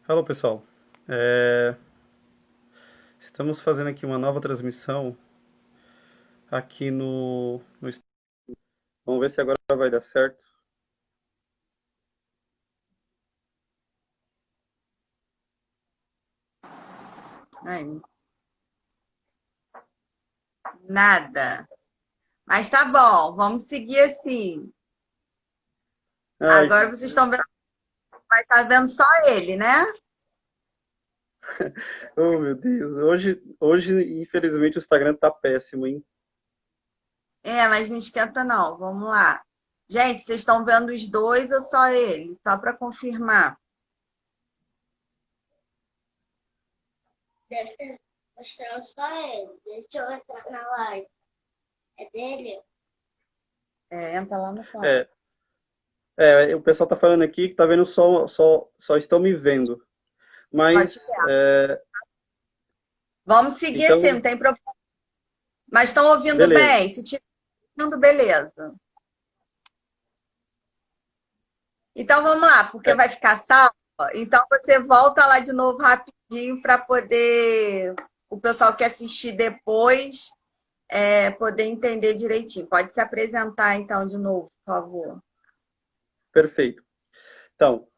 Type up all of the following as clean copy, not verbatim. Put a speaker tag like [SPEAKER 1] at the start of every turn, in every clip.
[SPEAKER 1] Alô, pessoal. É, Estamos fazendo aqui uma nova transmissão aqui no. Vamos ver se agora vai dar certo.
[SPEAKER 2] Ai, nada. Mas tá bom, vamos seguir assim.
[SPEAKER 1] Ai,
[SPEAKER 2] Agora vocês estão vendo, vai estar vendo só ele, né?
[SPEAKER 1] oh meu Deus. Hoje, infelizmente, o Instagram tá péssimo, hein?
[SPEAKER 2] É, mas não esquenta não. Vamos lá. Gente, vocês estão vendo os dois ou só ele? Só para confirmar.
[SPEAKER 3] Deve ter mostrando só ele. Deixa eu entrar na live. É dele?
[SPEAKER 2] É, entra lá no quarto.
[SPEAKER 1] É, o pessoal tá falando aqui que tá vendo só estão me vendo.
[SPEAKER 2] Pode
[SPEAKER 1] Mas,
[SPEAKER 2] ver. Vamos seguir assim,
[SPEAKER 1] então,
[SPEAKER 2] não tem problema. Mas estão ouvindo
[SPEAKER 1] beleza.
[SPEAKER 2] bem? Se estiver ouvindo, beleza. Então vamos lá, porque
[SPEAKER 1] É,
[SPEAKER 2] vai ficar salvo. Então você volta lá de novo rapidinho para poder o pessoal que assistir depois poder entender direitinho. Pode se apresentar então de novo, por favor.
[SPEAKER 1] perfeito. Então,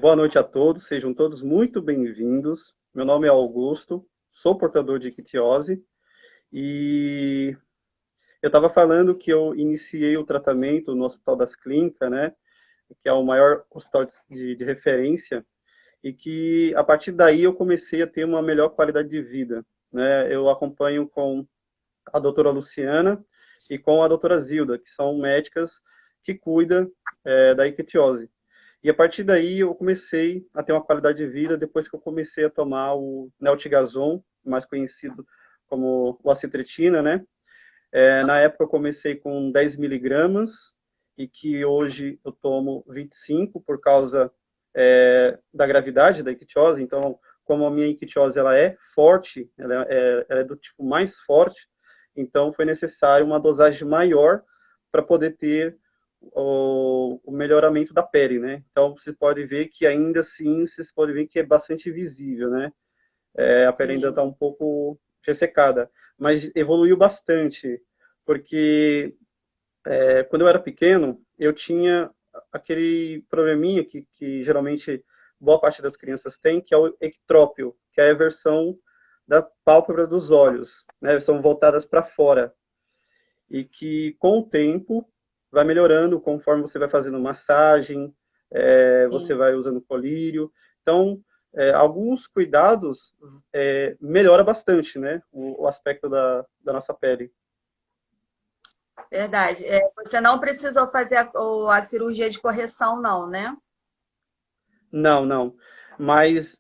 [SPEAKER 1] boa noite a todos, sejam todos muito bem-vindos. Meu nome é Augusto, sou portador de ictiose e eu estava falando que eu iniciei o tratamento no Hospital das Clínicas, né, que é o maior hospital de referência, e que a partir daí eu comecei a ter uma melhor qualidade de vida. Né? Eu acompanho com a doutora Luciana e com a doutora Zilda, que são médicas que cuidam da ictiose. E a partir daí eu comecei a ter uma qualidade de vida depois que eu comecei a tomar o Neltigazon, mais conhecido como o acitretina, né? Na época eu comecei com 10 miligramas e que hoje eu tomo 25 por causa da gravidade da ictiose. Então, como a minha ictiose ela é forte, ela é do tipo mais forte, então foi necessário uma dosagem maior para poder ter o melhoramento da pele, né? Então, você pode ver que ainda assim, vocês podem ver que é bastante visível, né? A pele ainda
[SPEAKER 2] Sim.
[SPEAKER 1] está um pouco ressecada, mas evoluiu bastante, porque quando eu era pequeno, eu tinha aquele probleminha que geralmente boa parte das crianças tem, que é o ectrópio, que é a versão da pálpebra dos olhos, né? São voltadas para fora e que com o tempo vai melhorando conforme você vai fazendo massagem, você
[SPEAKER 2] Sim.
[SPEAKER 1] vai usando colírio. Então, alguns cuidados melhora bastante, né, o aspecto da nossa pele.
[SPEAKER 2] Verdade. Você não precisou fazer a cirurgia de correção, não, né?
[SPEAKER 1] Não, não. Mas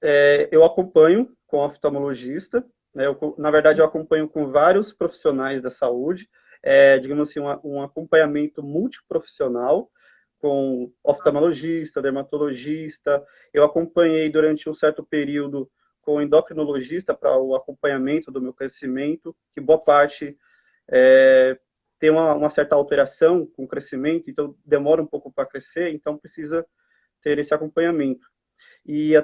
[SPEAKER 1] eu acompanho com oftalmologista, né, na verdade eu acompanho com vários profissionais da saúde, digamos assim, um acompanhamento multiprofissional com oftalmologista, dermatologista. Eu acompanhei durante um certo período com endocrinologista para o acompanhamento do meu crescimento, que boa parte é, tem uma certa alteração com o crescimento, então demora um pouco para crescer, então precisa ter esse acompanhamento. E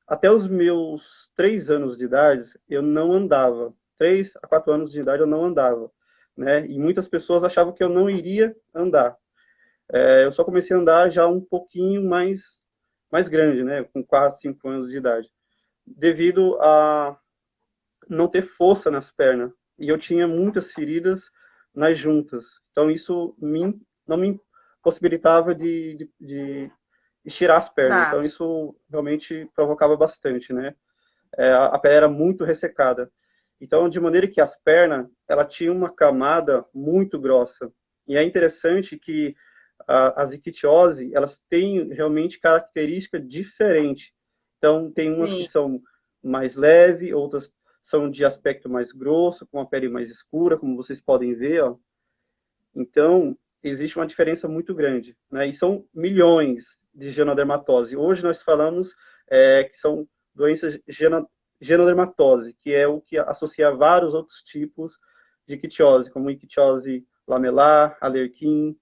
[SPEAKER 1] até os meus 3 anos de idade, eu não andava. 3 a 4 anos de idade eu não andava. Né? E muitas pessoas achavam que eu não iria andar. Eu só comecei a andar já um pouquinho mais grande, né? Com 4, 5 anos de idade. Devido a não ter força nas pernas. E eu tinha muitas feridas nas juntas. Então isso não me possibilitava de estirar as pernas.
[SPEAKER 2] Tá.
[SPEAKER 1] Então isso realmente provocava bastante, né? A pele era muito ressecada. Então, de maneira que as pernas, ela tinha uma camada muito grossa. E é interessante que as ictiose, elas têm realmente característica diferente. Então, tem umas que
[SPEAKER 2] Sim.
[SPEAKER 1] são mais leve, outras são de aspecto mais grosso, com a pele mais escura, como vocês podem ver, ó. Então, existe uma diferença muito grande, né? E são milhões de genodermatose. Hoje nós falamos que são doenças genodermatose, que é o que associa vários outros tipos de ictiose, como ictiose lamelar, Alerquim,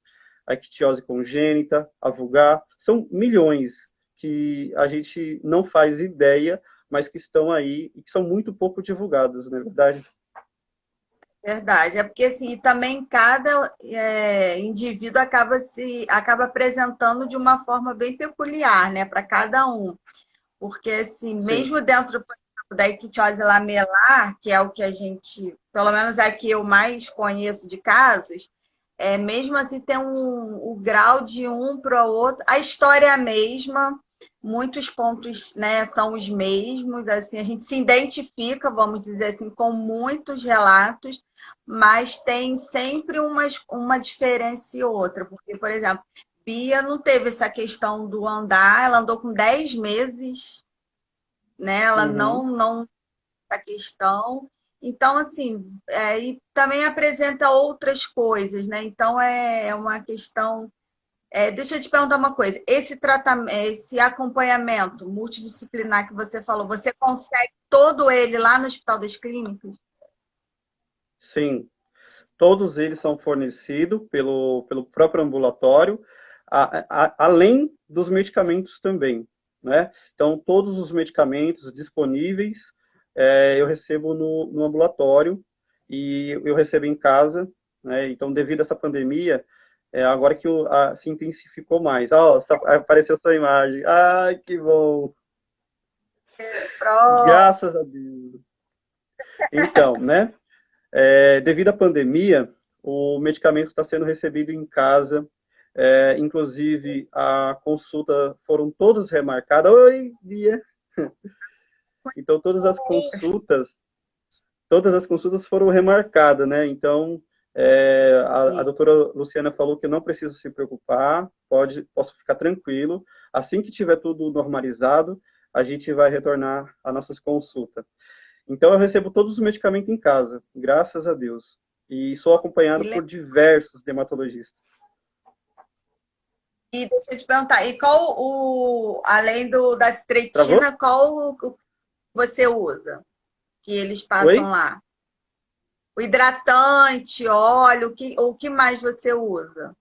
[SPEAKER 1] a ictiose congênita, a vulgar. São milhões que a gente não faz ideia, mas que estão aí e que são muito pouco divulgadas, não é verdade?
[SPEAKER 2] Verdade. É porque assim, também cada indivíduo acaba apresentando de uma forma bem peculiar, né, para cada um. Porque assim,
[SPEAKER 1] Sim,
[SPEAKER 2] mesmo dentro, por exemplo, da ictiose lamelar, que é o que a gente, pelo menos aqui eu mais conheço de casos, mesmo assim tem o grau de um para o outro, a história é a mesma, muitos pontos, né, são os mesmos, assim, a gente se identifica, vamos dizer assim, com muitos relatos, mas tem sempre uma diferença e outra, porque, por exemplo, Bia não teve essa questão do andar, ela andou com 10 meses, né? Ela
[SPEAKER 1] uhum,
[SPEAKER 2] não essa questão. Então, assim, e também apresenta outras coisas, né? Então, é uma questão. Deixa eu te perguntar uma coisa: esse tratamento, esse acompanhamento multidisciplinar que você falou, você consegue todo ele lá no Hospital das Clínicas?
[SPEAKER 1] sim. Todos eles são fornecidos pelo próprio ambulatório, além dos medicamentos também, né? Então, todos os medicamentos disponíveis eu recebo no ambulatório e eu recebo em casa, né? Então, devido a essa pandemia, agora que se intensificou mais. Ó, apareceu sua imagem. Ai, que bom!
[SPEAKER 2] Pronto.
[SPEAKER 1] Graças a Deus. Então, né? Devido à pandemia, o medicamento está sendo recebido em casa, inclusive a consulta foram todas remarcadas. Oi, Bia! Então todas as consultas foram remarcadas, né? Então a doutora Luciana falou que não precisa se preocupar, posso ficar tranquilo. Assim que tiver tudo normalizado, a gente vai retornar às nossas consultas. Então, eu recebo todos os medicamentos em casa, graças a Deus. E sou acompanhado por diversos dermatologistas.
[SPEAKER 2] E deixa eu te perguntar, e qual além da
[SPEAKER 1] Travou?
[SPEAKER 2] citretina, qual o você usa? Que eles passam
[SPEAKER 1] Oi?
[SPEAKER 2] lá? O hidratante, óleo, o que mais você usa?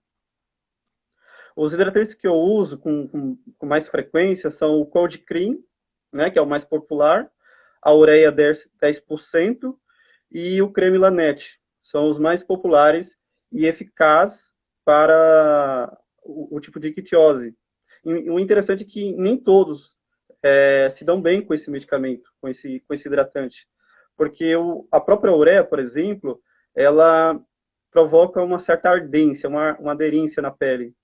[SPEAKER 1] Os hidratantes que eu uso com mais frequência são o Cold Cream, né, que é o mais popular, a ureia 10% e o creme Laneige. São os mais populares e eficazes para o tipo de ictiose. E o interessante é que nem todos se dão bem com esse medicamento, com esse hidratante. Porque a própria ureia, por exemplo, ela provoca uma certa ardência, uma aderência na pele,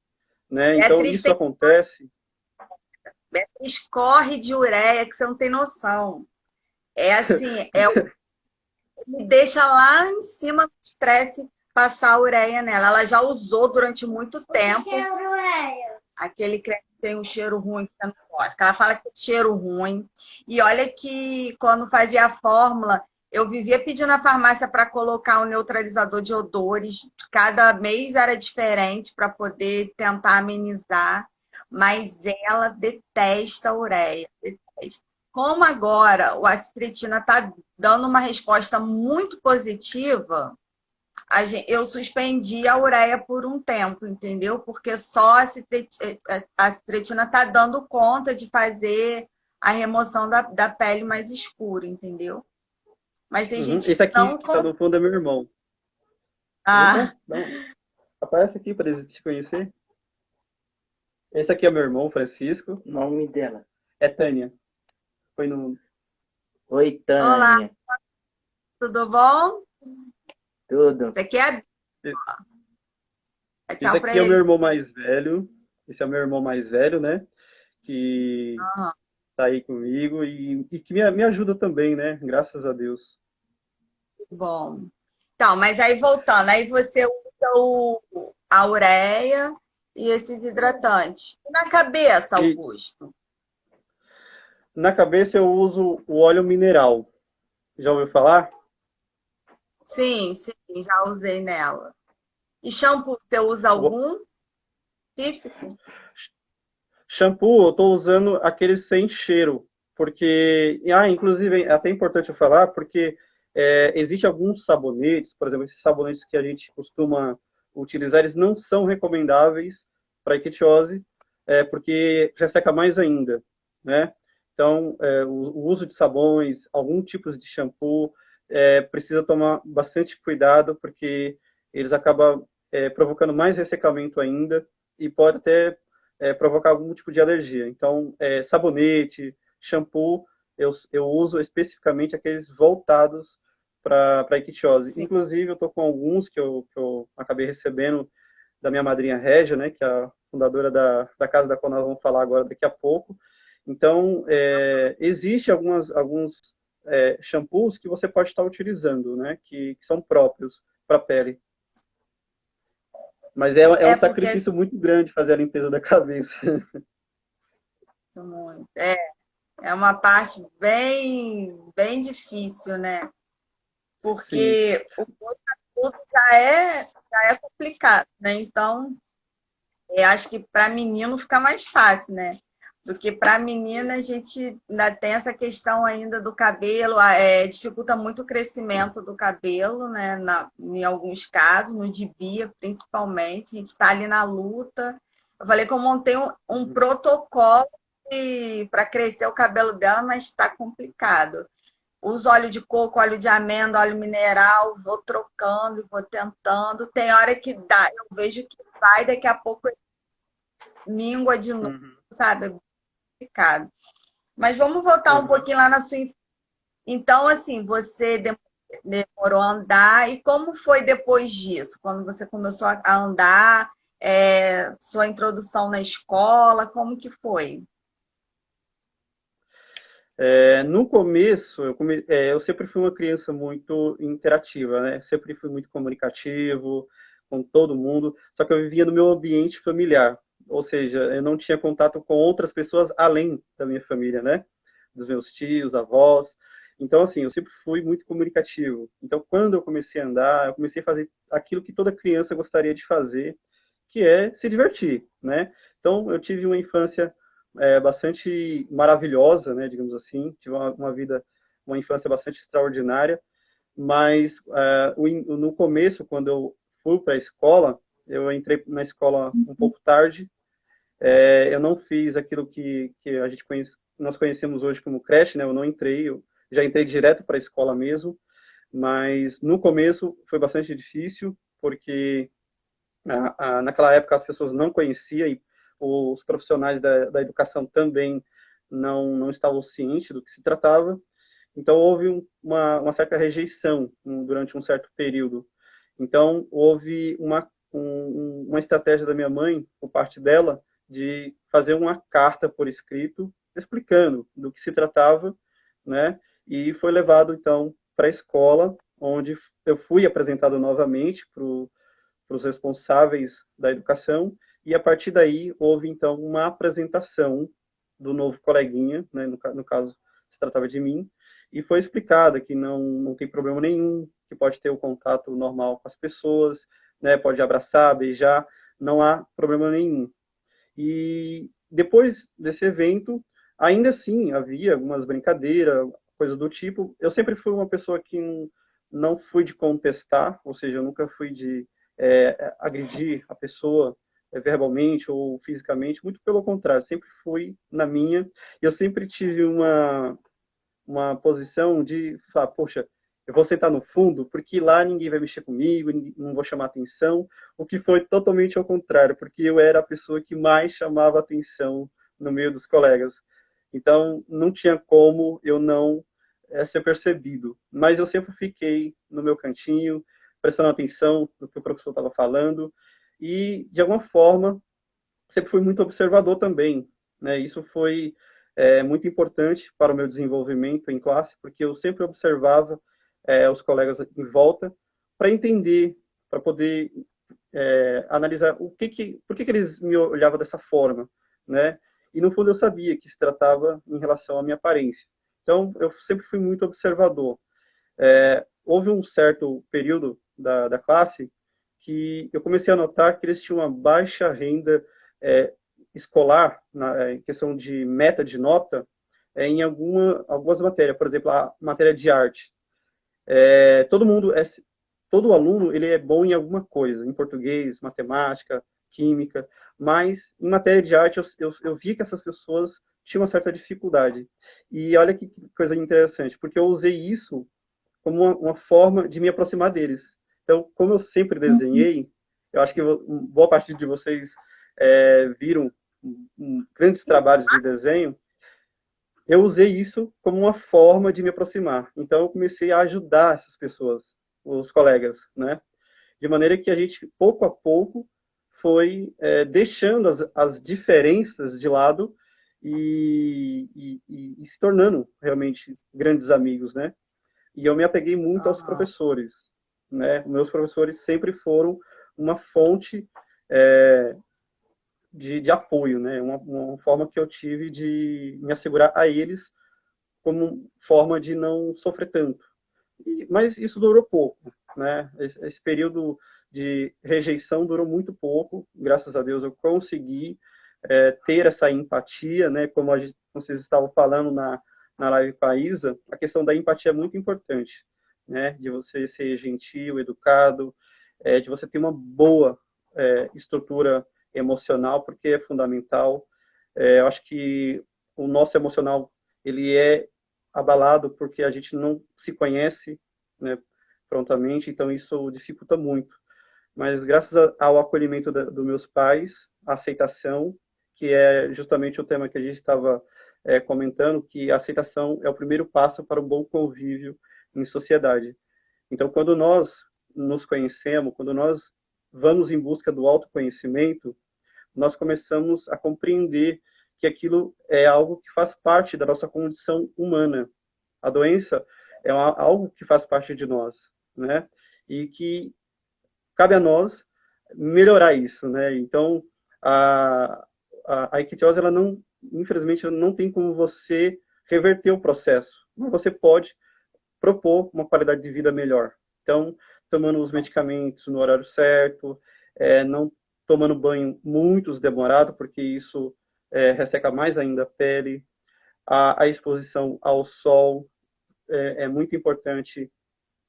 [SPEAKER 1] né? Então,
[SPEAKER 2] Beatriz
[SPEAKER 1] isso acontece.
[SPEAKER 2] escorre de ureia que você não tem noção. É assim, me deixa lá em cima do estresse passar a ureia nela. Ela já usou durante muito tempo. Aquele creme que tem um cheiro ruim que você não gosta. Ela fala que tem cheiro ruim. E olha que quando fazia a fórmula, eu vivia pedindo na farmácia para colocar um neutralizador de odores. Cada mês era diferente para poder tentar amenizar. Mas ela detesta a ureia. Detesta. Como agora a citritina está dando uma resposta muito positiva, eu suspendi a ureia por um tempo, entendeu? Porque só a citretina está dando conta de fazer a remoção da pele mais escura, entendeu? Mas tem
[SPEAKER 1] Uhum.
[SPEAKER 2] gente que
[SPEAKER 1] Esse aqui
[SPEAKER 2] não.
[SPEAKER 1] que está no fundo é meu irmão. Opa,
[SPEAKER 2] Ah,
[SPEAKER 1] não. Aparece aqui para eles te conhecer. Esse aqui é meu irmão, Francisco.
[SPEAKER 4] O nome dela.
[SPEAKER 1] É Tânia. Foi no.
[SPEAKER 4] Oi,
[SPEAKER 2] olá,
[SPEAKER 4] Tânia.
[SPEAKER 2] tudo bom?
[SPEAKER 4] Tudo?
[SPEAKER 2] Você quer?
[SPEAKER 1] Esse
[SPEAKER 2] Tchau para
[SPEAKER 1] aqui é o meu
[SPEAKER 2] ele.
[SPEAKER 1] irmão mais velho. Esse é o meu irmão mais velho, né? Que
[SPEAKER 2] Ah,
[SPEAKER 1] tá aí comigo e que me ajuda também, né? Graças a Deus.
[SPEAKER 2] bom. Então, mas aí voltando, aí você usa a ureia e esses hidratantes. E na cabeça,
[SPEAKER 1] E
[SPEAKER 2] Augusto?
[SPEAKER 1] na cabeça eu uso o óleo mineral. Já ouviu falar?
[SPEAKER 2] Sim, sim, já usei nela. E shampoo, você usa algum específico?
[SPEAKER 1] Shampoo, eu estou usando aqueles sem cheiro, porque, inclusive, é até importante eu falar, porque existe alguns sabonetes, por exemplo, esses sabonetes que a gente costuma utilizar, eles não são recomendáveis para ictiose, porque resseca mais ainda, né? Então, o uso de sabões, alguns tipos de shampoo, precisa tomar bastante cuidado, porque eles acabam provocando mais ressecamento ainda, e pode até provocar algum tipo de alergia. Então, sabonete, shampoo, eu uso especificamente aqueles voltados para a ictiose.
[SPEAKER 2] Sim.
[SPEAKER 1] Inclusive, eu estou com alguns que eu acabei recebendo da minha madrinha Régia, né, que é a fundadora da casa da qual nós vamos falar agora daqui a pouco. Então, existe alguns shampoos que você pode estar utilizando, né, que são próprios para a pele. Mas é um
[SPEAKER 2] Porque
[SPEAKER 1] sacrifício muito grande fazer a limpeza da cabeça.
[SPEAKER 2] é uma parte bem difícil, né?
[SPEAKER 1] Sim.
[SPEAKER 2] Porque o gosto tudo já é complicado, né? Então, eu acho que para menino fica mais fácil, né? Do que para menina, a gente ainda tem essa questão ainda do cabelo, dificulta muito o crescimento do cabelo, né? Em alguns casos, no Dibia, principalmente, a gente está ali na luta. Eu falei que eu montei um protocolo para crescer o cabelo dela, mas está complicado. Uso óleo de coco, óleo de amêndoa, óleo mineral, vou trocando, vou tentando. Tem hora que dá, eu vejo que vai, daqui a pouco míngua de novo, sabe? É complicado. Mas vamos voltar um pouquinho lá na sua infância. Então, assim, você demorou a andar, e como foi depois disso? Quando você começou a andar, sua introdução na escola, como que foi?
[SPEAKER 1] No começo, eu sempre fui uma criança muito interativa, né? Sempre fui muito comunicativo com todo mundo, só que eu vivia no meu ambiente familiar, ou seja, eu não tinha contato com outras pessoas além da minha família, né? Dos meus tios, avós. Então, assim, eu sempre fui muito comunicativo. Então, quando eu comecei a andar, eu comecei a fazer aquilo que toda criança gostaria de fazer, que é se divertir, né? Então, eu tive uma infância bastante maravilhosa, né, digamos assim, tive uma vida, uma infância bastante extraordinária, mas no começo, quando eu fui para a escola, eu entrei na escola um pouco tarde, eu não fiz aquilo que nós conhecemos hoje como creche, né, eu não entrei, eu já entrei direto para a escola mesmo, mas no começo foi bastante difícil, porque naquela época as pessoas não conheciam e os profissionais da educação também não estavam cientes do que se tratava. Então, houve uma certa rejeição durante um certo período. Então, houve uma estratégia da minha mãe, por parte dela, de fazer uma carta por escrito explicando do que se tratava, né? E foi levado, então, para a escola, onde eu fui apresentado novamente para os responsáveis da educação, e a partir daí houve então uma apresentação do novo coleguinha, né, no caso se tratava de mim, e foi explicada que não tem problema nenhum, que pode ter o contato normal com as pessoas, né, pode abraçar, beijar, não há problema nenhum. E depois desse evento, ainda assim havia algumas brincadeiras, coisas do tipo. Eu sempre fui uma pessoa que não fui de contestar, ou seja, eu nunca fui de agredir a pessoa verbalmente ou fisicamente, muito pelo contrário, sempre fui na minha. Eu sempre tive uma posição de falar, poxa, eu vou sentar no fundo, porque lá ninguém vai mexer comigo, não vou chamar atenção, o que foi totalmente ao contrário, porque eu era a pessoa que mais chamava atenção no meio dos colegas. Então, não tinha como eu não ser percebido. Mas eu sempre fiquei no meu cantinho, prestando atenção no que o professor estava falando, e, de alguma forma, sempre fui muito observador também, né? Isso foi muito importante para o meu desenvolvimento em classe, porque eu sempre observava os colegas em volta para entender, para poder analisar por que eles me olhavam dessa forma, né? E no fundo eu sabia que se tratava em relação à minha aparência. Então eu sempre fui muito observador. Houve um certo período da classe que eu comecei a notar que eles tinham uma baixa renda escolar, em questão de meta de nota, em algumas matérias, por exemplo, a matéria de arte. Todo mundo, todo aluno, ele é bom em alguma coisa, em português, matemática, química, mas em matéria de arte eu vi que essas pessoas tinham uma certa dificuldade. E olha que coisa interessante, porque eu usei isso como uma forma de me aproximar deles. Então, como eu sempre desenhei, eu acho que boa parte de vocês viram grandes trabalhos de desenho, eu usei isso como uma forma de me aproximar. Então, eu comecei a ajudar essas pessoas, os colegas, né? De maneira que a gente, pouco a pouco, foi deixando as diferenças de lado e se tornando realmente grandes amigos, né? E eu me apeguei muito aos professores, né? Meus professores sempre foram uma fonte de apoio, né? Uma forma que eu tive de me assegurar a eles como forma de não sofrer tanto. Mas isso durou pouco, né? Esse período de rejeição durou muito pouco. Graças a Deus eu consegui ter essa empatia, né? Como vocês estavam falando na live com a Isa, a questão da empatia é muito importante, né? De você ser gentil, educado, de você ter uma boa estrutura emocional, porque é fundamental. Eu acho que o nosso emocional ele é abalado porque a gente não se conhece, né, prontamente, então isso dificulta muito. Mas graças ao acolhimento dos meus pais, a aceitação, que é justamente o tema que a gente estava comentando, que a aceitação é o primeiro passo para um bom convívio em sociedade. Então, quando nós nos conhecemos, quando nós vamos em busca do autoconhecimento, nós começamos a compreender que aquilo é algo que faz parte da nossa condição humana. A doença é algo que faz parte de nós, né? E que cabe a nós melhorar isso, né? Então, a ictiose, ela não, infelizmente, ela não tem como você reverter o processo, mas você pode propor uma qualidade de vida melhor. Então, tomando os medicamentos no horário certo, não tomando banho muito demorado, porque isso resseca mais ainda a pele, a exposição ao sol, é muito importante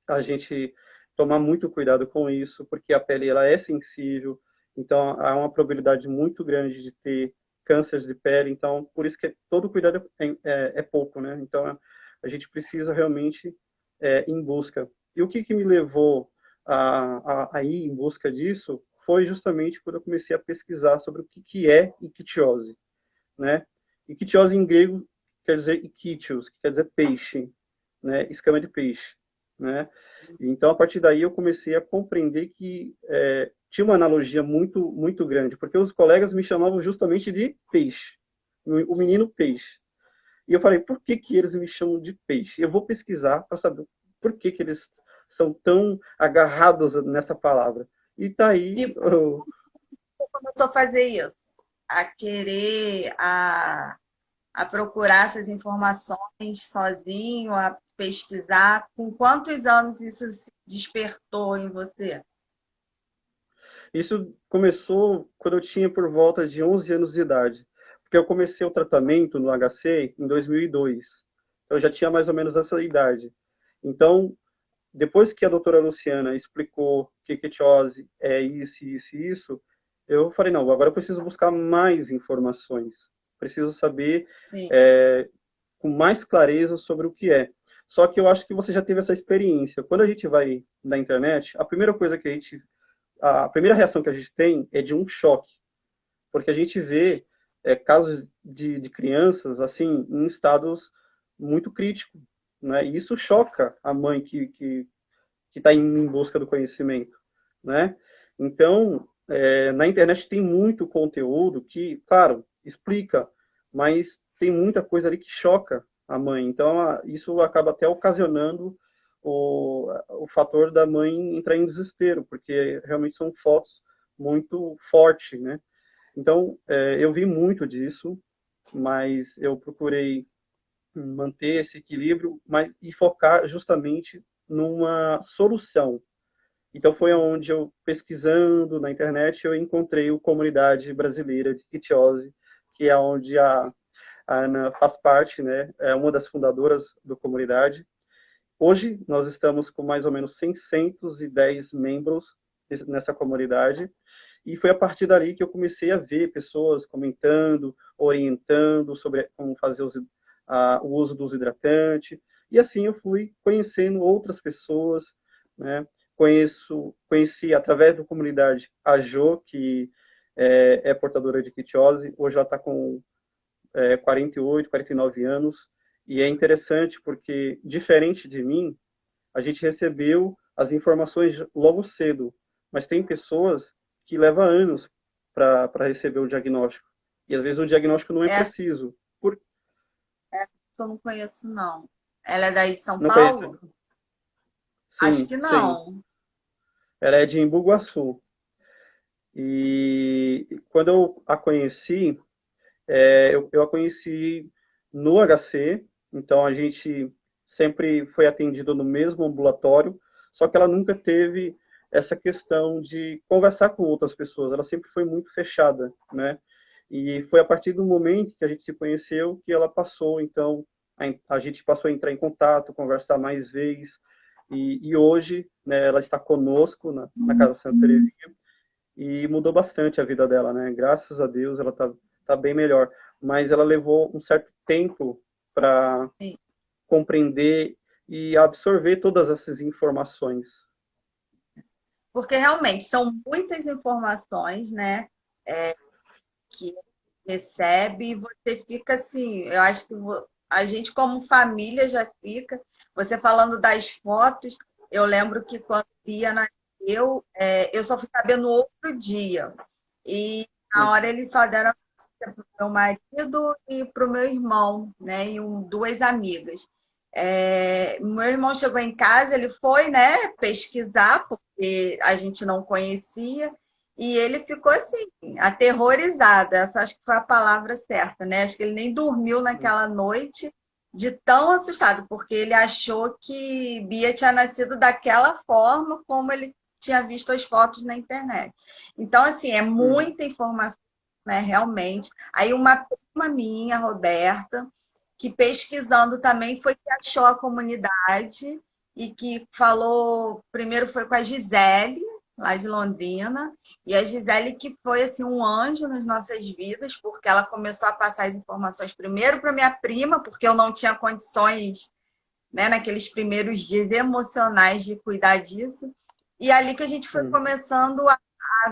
[SPEAKER 1] a gente tomar muito cuidado com isso, porque a pele ela é sensível, então há uma probabilidade muito grande de ter câncer de pele, então por isso que todo cuidado é pouco, né? Então a gente precisa realmente ir em busca. E o que me levou a ir em busca disso foi justamente quando eu comecei a pesquisar sobre o que é ictiose, né? Ictiose em grego quer dizer iktios, que quer dizer peixe, né? Escama de peixe, né? Então, a partir daí, eu comecei a compreender que tinha uma analogia muito, muito grande, porque os colegas me chamavam justamente de peixe, o menino peixe. E eu falei, por que eles me chamam de peixe? Eu vou pesquisar para saber por que eles são tão agarrados nessa palavra. E tá aí...
[SPEAKER 2] E começou a fazer isso? A querer, a procurar essas informações sozinho, a pesquisar. Com quantos anos isso se despertou em você?
[SPEAKER 1] Isso começou quando eu tinha por volta de 11 anos de idade, porque eu comecei o tratamento no HC em 2002. Então, eu já tinha mais ou menos essa idade. Então, depois que a doutora Luciana explicou que quetiose é isso, isso e isso, eu falei, não, agora eu preciso buscar mais informações. Preciso saber com mais clareza sobre o que é. Só que eu acho que você já teve essa experiência. Quando a gente vai na internet, a primeira reação que a gente tem é de um choque, porque a gente vê casos de crianças assim em estados muito críticos, né? E isso choca a mãe que está em busca do conhecimento, né? Então, na internet tem muito conteúdo que, claro, explica, mas tem muita coisa ali que choca a mãe. Então, isso acaba até ocasionando o fator da mãe entrar em desespero, porque realmente são fotos muito fortes, né? Então, eu vi muito disso, mas eu procurei manter esse equilíbrio e focar justamente numa solução, Então foi onde eu, pesquisando na internet, eu encontrei a Comunidade Brasileira de Ictiose, que é onde a Ana faz parte, né? É uma das fundadoras da comunidade. Hoje nós estamos com mais ou menos 610 membros nessa comunidade, e foi a partir dali que eu comecei a ver pessoas comentando, orientando sobre como fazer o uso dos hidratantes, e assim eu fui conhecendo outras pessoas, né? Conheci através da comunidade a Jo, que é portadora de quitiose, hoje ela está com 48, 49 anos, e é interessante porque, diferente de mim, a gente recebeu as informações logo cedo, mas tem pessoas que levam anos para receber o diagnóstico. E às vezes o diagnóstico não é
[SPEAKER 2] Essa
[SPEAKER 1] preciso. Por...
[SPEAKER 2] eu não conheço, não. Ela é daí de São
[SPEAKER 1] Não conhece?
[SPEAKER 2] Paulo? Acho
[SPEAKER 1] Sim,
[SPEAKER 2] que
[SPEAKER 1] sim.
[SPEAKER 2] não.
[SPEAKER 1] Ela é de Embu-Guaçu. E quando eu a conheci, eu a conheci no HC, então a gente sempre foi atendido no mesmo ambulatório, só que ela nunca teve essa questão de conversar com outras pessoas, ela sempre foi muito fechada, né? E foi a partir do momento que a gente se conheceu que ela passou, então, a gente passou a entrar em contato, conversar mais vezes, e hoje, né, ela está conosco na Casa Santa Terezinha, e mudou bastante a vida dela, né? Graças a Deus ela tá bem melhor, mas ela levou um certo tempo para
[SPEAKER 2] Sim.
[SPEAKER 1] compreender e absorver todas essas informações.
[SPEAKER 2] Porque realmente são muitas informações, né? Que recebe e você fica assim, eu acho que a gente como família já fica, você falando das fotos, eu lembro que quando Bia nasceu, eu só fui saber no outro dia, e na hora eles só deram para o meu marido e para o meu irmão, né, e duas amigas. Meu irmão chegou em casa, ele foi, né, pesquisar, porque a gente não conhecia, e ele ficou assim, aterrorizado. Essa acho que foi a palavra certa, né? Acho que ele nem dormiu naquela noite de tão assustado, porque ele achou que Bia tinha nascido daquela forma como ele tinha visto as fotos na internet. Então, assim, é muita informação, né? Realmente. Aí uma prima minha, Roberta, que pesquisando também foi que achou a comunidade e que falou, primeiro foi com a Gisele, lá de Londrina, e a Gisele que foi assim um anjo nas nossas vidas, porque ela começou a passar as informações primeiro para minha prima, porque eu não tinha condições, né, naqueles primeiros dias emocionais de cuidar disso. E ali que a gente foi começando a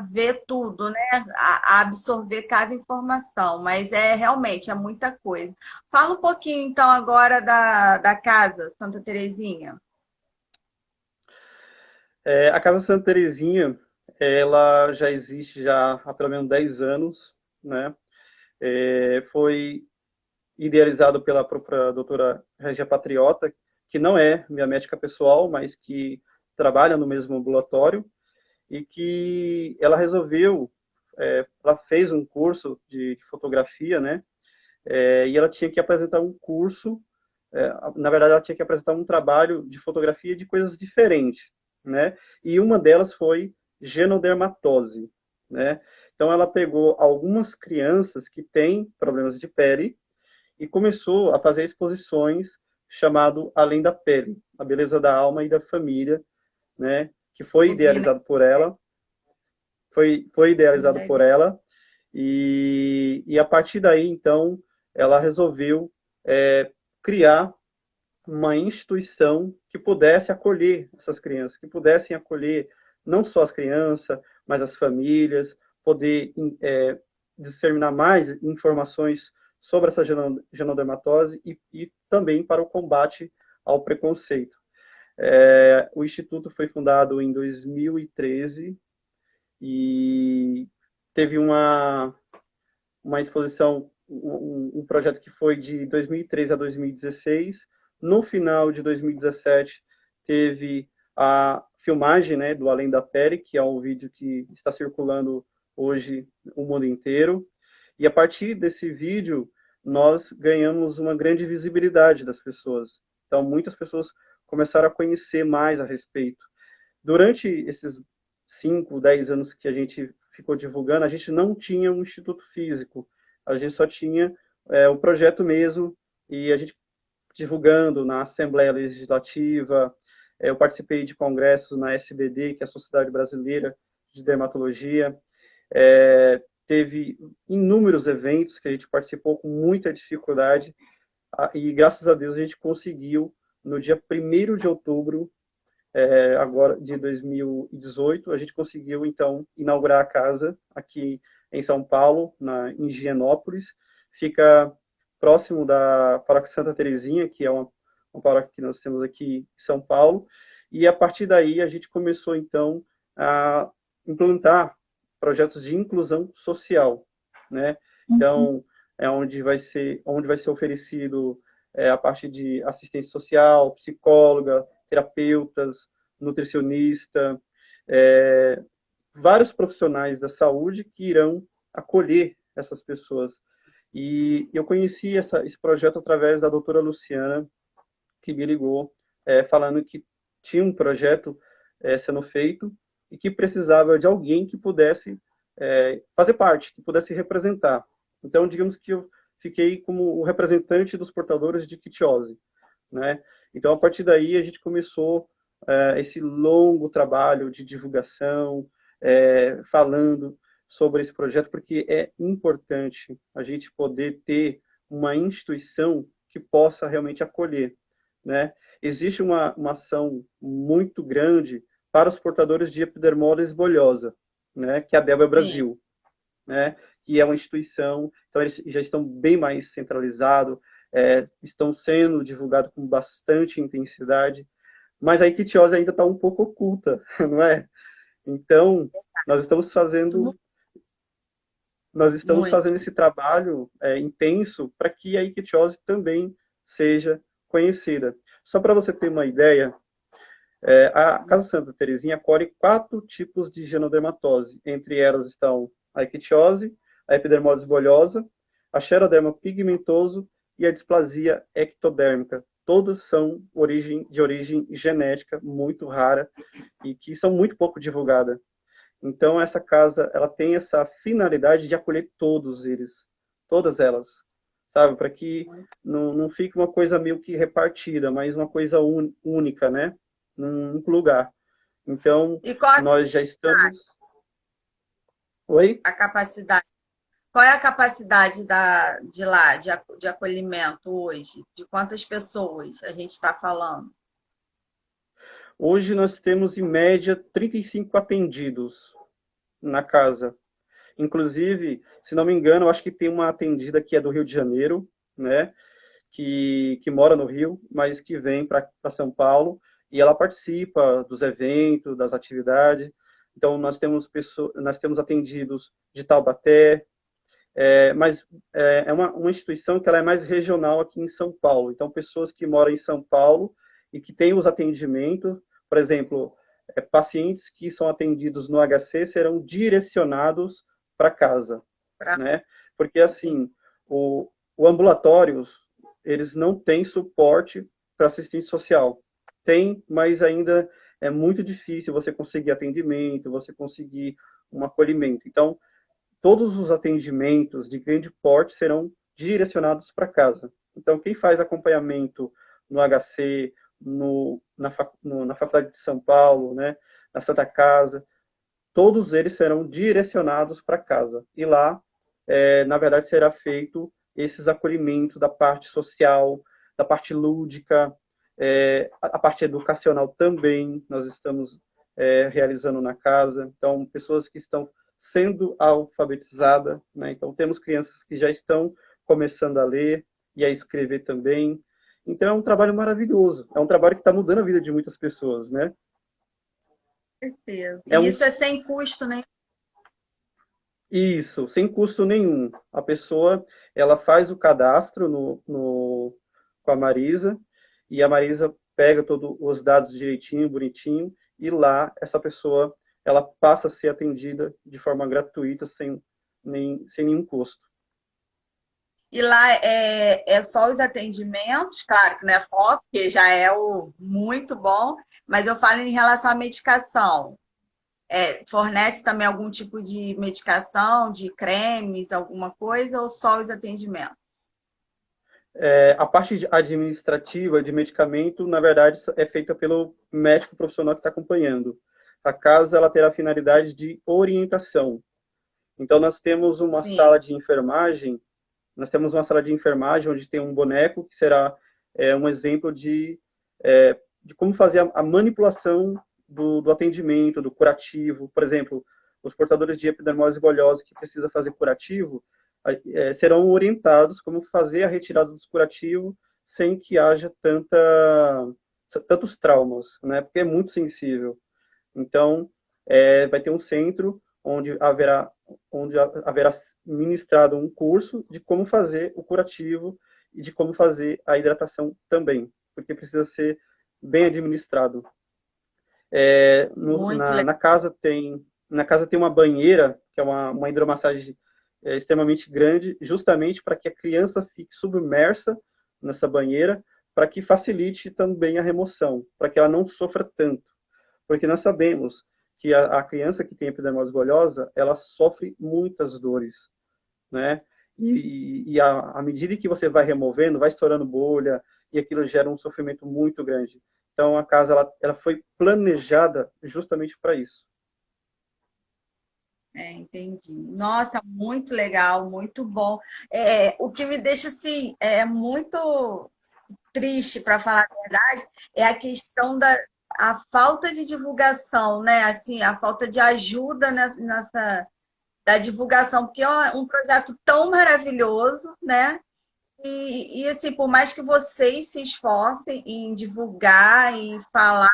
[SPEAKER 2] ver tudo, né, a absorver cada informação, mas realmente é muita coisa. Fala um pouquinho então agora da casa Santa Terezinha.
[SPEAKER 1] A Casa Santa Terezinha, ela já existe já há pelo menos 10 anos, né? Foi idealizado pela própria doutora Regia Patriota, que não é minha médica pessoal, mas que trabalha no mesmo ambulatório, e que ela resolveu, ela fez um curso de fotografia, né? E ela tinha que apresentar um curso, na verdade ela tinha que apresentar um trabalho de fotografia de coisas diferentes, né? E uma delas foi genodermatose, né? Então ela pegou algumas crianças que têm problemas de pele e começou a fazer exposições chamado Além da Pele, a beleza da alma e da família, né? Que foi idealizado por ela, foi idealizado por ela, e a partir daí, então, ela resolveu criar uma instituição que pudesse acolher essas crianças, que pudessem acolher não só as crianças, mas as famílias, poder disseminar mais informações sobre essa genodermatose e também para o combate ao preconceito. O Instituto foi fundado em 2013 e teve uma exposição, um projeto que foi de 2013 a 2016. No final de 2017, teve a filmagem, né, do Além da Pele, que é um vídeo que está circulando hoje o mundo inteiro. E a partir desse vídeo, nós ganhamos uma grande visibilidade das pessoas. Então, muitas pessoas começaram a conhecer mais a respeito. Durante esses 5, 10 anos que a gente ficou divulgando, a gente não tinha um instituto físico, a gente só tinha o projeto mesmo, e a gente divulgando na Assembleia Legislativa, eu participei de congressos na SBD, que é a Sociedade Brasileira de Dermatologia, teve inúmeros eventos que a gente participou com muita dificuldade, e graças a Deus a gente conseguiu, no dia 1º de outubro, agora de 2018, a gente conseguiu, então, inaugurar a casa aqui em São Paulo, em Higienópolis. Fica próximo da Paróquia Santa Terezinha, que é uma paróquia que nós temos aqui em São Paulo. E, a partir daí, a gente começou, então, a implantar projetos de inclusão social, né? Então, é onde vai ser oferecido a parte de assistência social, psicóloga, terapeutas, nutricionista, vários profissionais da saúde que irão acolher essas pessoas. E eu conheci esse projeto através da doutora Luciana, que me ligou, falando que tinha um projeto sendo feito e que precisava de alguém que pudesse fazer parte, que pudesse representar. Então, digamos que eu fiquei como o representante dos portadores de quitiose, né? Então, a partir daí, a gente começou esse longo trabalho de divulgação, falando sobre esse projeto, porque é importante a gente poder ter uma instituição que possa realmente acolher, né? Existe uma ação muito grande para os portadores de epidermólise bulhosa, né? Que é a Delba Brasil, né? Que é uma instituição, então eles já estão bem mais centralizados, estão sendo divulgados com bastante intensidade, mas a ictiose ainda está um pouco oculta, não é? Então, nós estamos fazendo esse trabalho intenso para que a ictiose também seja conhecida. Só para você ter uma ideia, a Casa Santa Terezinha acolhe 4 tipos de genodermatose. Entre elas estão a ictiose, a epidermólise bulhosa, a xeroderma pigmentoso e a displasia ectodérmica. Todas são de origem genética muito rara e que são muito pouco divulgadas. Então, essa casa ela tem essa finalidade de acolher todos eles, todas elas, sabe? Para que não fique uma coisa meio que repartida, mas uma coisa única, né? Num lugar. Então, nós já estamos... Oi?
[SPEAKER 2] A capacidade. Qual é a capacidade de lá, de acolhimento hoje? De quantas pessoas a gente está falando?
[SPEAKER 1] Hoje nós temos, em média, 35 atendidos na casa. Inclusive, se não me engano, eu acho que tem uma atendida que é do Rio de Janeiro, né? Que mora no Rio, mas que vem para São Paulo, e ela participa dos eventos, das atividades. Então, nós temos atendidos de Taubaté, mas é uma instituição que ela é mais regional aqui em São Paulo. Então, pessoas que moram em São Paulo e que têm os atendimentos, por exemplo, pacientes que são atendidos no HC serão direcionados para casa, né? Porque, assim, o ambulatório, eles não têm suporte para assistente social. Tem, mas ainda é muito difícil você conseguir atendimento, você conseguir um acolhimento. Então, todos os atendimentos de grande porte serão direcionados para casa. Então, quem faz acompanhamento no HC, na Faculdade de São Paulo, né, na Santa Casa, todos eles serão direcionados para casa. E lá, na verdade, será feito esses acolhimentos da parte social, da parte lúdica, a parte educacional também, nós estamos realizando na casa. Então, pessoas que estão sendo alfabetizadas, né? Então, temos crianças que já estão começando a ler e a escrever também. Então, é um trabalho maravilhoso. É um trabalho que está mudando a vida de muitas pessoas, né?
[SPEAKER 2] Com certeza. E isso é sem custo, né?
[SPEAKER 1] Isso, sem custo nenhum. A pessoa, ela faz o cadastro com a Marisa, e a Marisa pega todos os dados direitinho, bonitinho, e lá essa pessoa, ela passa a ser atendida de forma gratuita, sem nenhum custo.
[SPEAKER 2] E lá é só os atendimentos, claro que não é só, porque já é o muito bom, mas eu falo em relação à medicação. Fornece também algum tipo de medicação, de cremes, alguma coisa, ou só os atendimentos?
[SPEAKER 1] A parte administrativa de medicamento, na verdade, é feita pelo médico profissional que está acompanhando. A casa ela terá a finalidade de orientação. Então,
[SPEAKER 2] Sim,
[SPEAKER 1] nós temos uma sala de enfermagem onde tem um boneco que será um exemplo de como fazer a manipulação do atendimento, do curativo. Por exemplo, os portadores de epidermose bolhosa que precisa fazer curativo serão orientados como fazer a retirada dos curativos sem que haja tantos traumas, né? Porque é muito sensível. Então, vai ter um centro onde haverá ministrado um curso de como fazer o curativo e de como fazer a hidratação também, porque precisa ser bem administrado.
[SPEAKER 2] muito legal.
[SPEAKER 1] Na casa tem uma banheira, que é uma hidromassagem extremamente grande, justamente para que a criança fique submersa nessa banheira, para que facilite também a remoção, para que ela não sofra tanto. Porque nós sabemos que a criança que tem epidermose bolhosa, ela sofre muitas dores, né? E à medida que você vai removendo, vai estourando bolha, e aquilo gera um sofrimento muito grande. Então, a casa ela foi planejada justamente para isso.
[SPEAKER 2] Entendi. Nossa, muito legal, muito bom. O que me deixa assim, muito triste, para falar a verdade, é a questão a falta de divulgação, né? Assim, a falta de ajuda da divulgação, porque é um projeto tão maravilhoso, né? Assim, por mais que vocês se esforcem em divulgar e falar,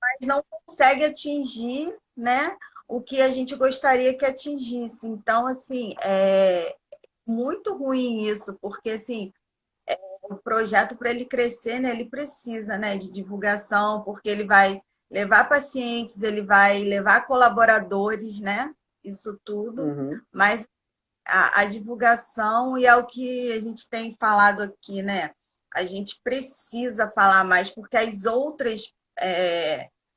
[SPEAKER 2] mas não consegue atingir, né, o que a gente gostaria que atingisse. Então, assim, é muito ruim isso, porque assim, o projeto para ele crescer, né, ele precisa, né, de divulgação, porque ele vai levar pacientes, ele vai levar colaboradores, né? Isso tudo,
[SPEAKER 1] Uhum,
[SPEAKER 2] mas a divulgação e é o que a gente tem falado aqui, né? A gente precisa falar mais, porque as outras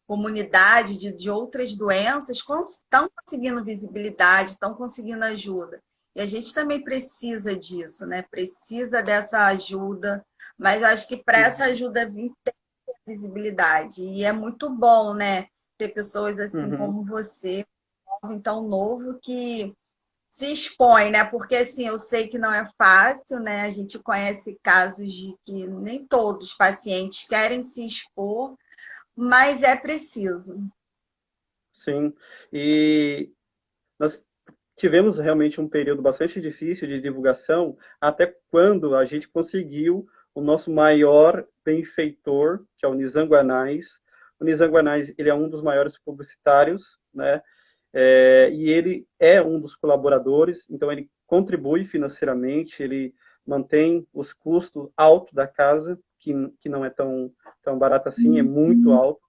[SPEAKER 2] comunidades de outras doenças estão conseguindo visibilidade, estão conseguindo ajuda. E a gente também precisa disso, né? Precisa dessa ajuda, mas eu acho que para essa
[SPEAKER 1] uhum,
[SPEAKER 2] ajuda vir tem visibilidade. E é muito bom, né? Ter pessoas assim
[SPEAKER 1] uhum.
[SPEAKER 2] como você, tão novo, que se expõe, né? Porque assim, eu sei que não é fácil, né? A gente conhece casos de que nem todos os pacientes querem se expor, mas é preciso.
[SPEAKER 1] Sim. E nós tivemos realmente um período bastante difícil de divulgação, até quando a gente conseguiu o nosso maior benfeitor, que é o Nizam Guanais. O Nizam Guanais, ele é um dos maiores publicitários, né? E ele é um dos colaboradores, então ele contribui financeiramente, ele mantém os custos altos da casa, que não é tão barato assim, é muito alto.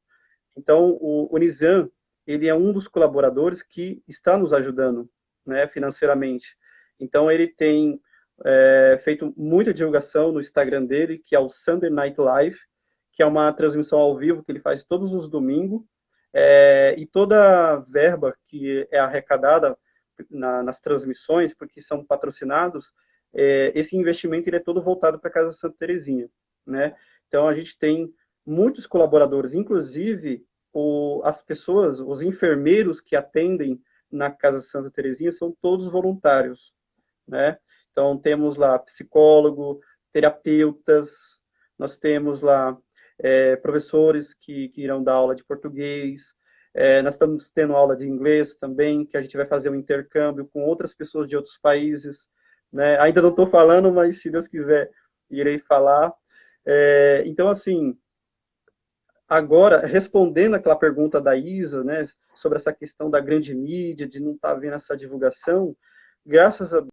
[SPEAKER 1] Então, o Nizam, ele é um dos colaboradores que está nos ajudando, né, financeiramente. Então, ele tem feito muita divulgação no Instagram dele, que é o Sunday Night Live, que é uma transmissão ao vivo que ele faz todos os domingos, e toda a verba que é arrecadada nas transmissões, porque são patrocinados, esse investimento ele é todo voltado para a Casa Santa Terezinha, né? Então, a gente tem muitos colaboradores, inclusive as pessoas, os enfermeiros que atendem na Casa Santa Terezinha são todos voluntários, né? Então, temos lá psicólogo, terapeutas, nós temos lá professores que irão dar aula de português, nós estamos tendo aula de inglês também, que a gente vai fazer um intercâmbio com outras pessoas de outros países, né? Ainda não estou falando, mas se Deus quiser, irei falar. Então, assim, agora, respondendo aquela pergunta da Isa, né, sobre essa questão da grande mídia, de não estar vendo essa divulgação, graças a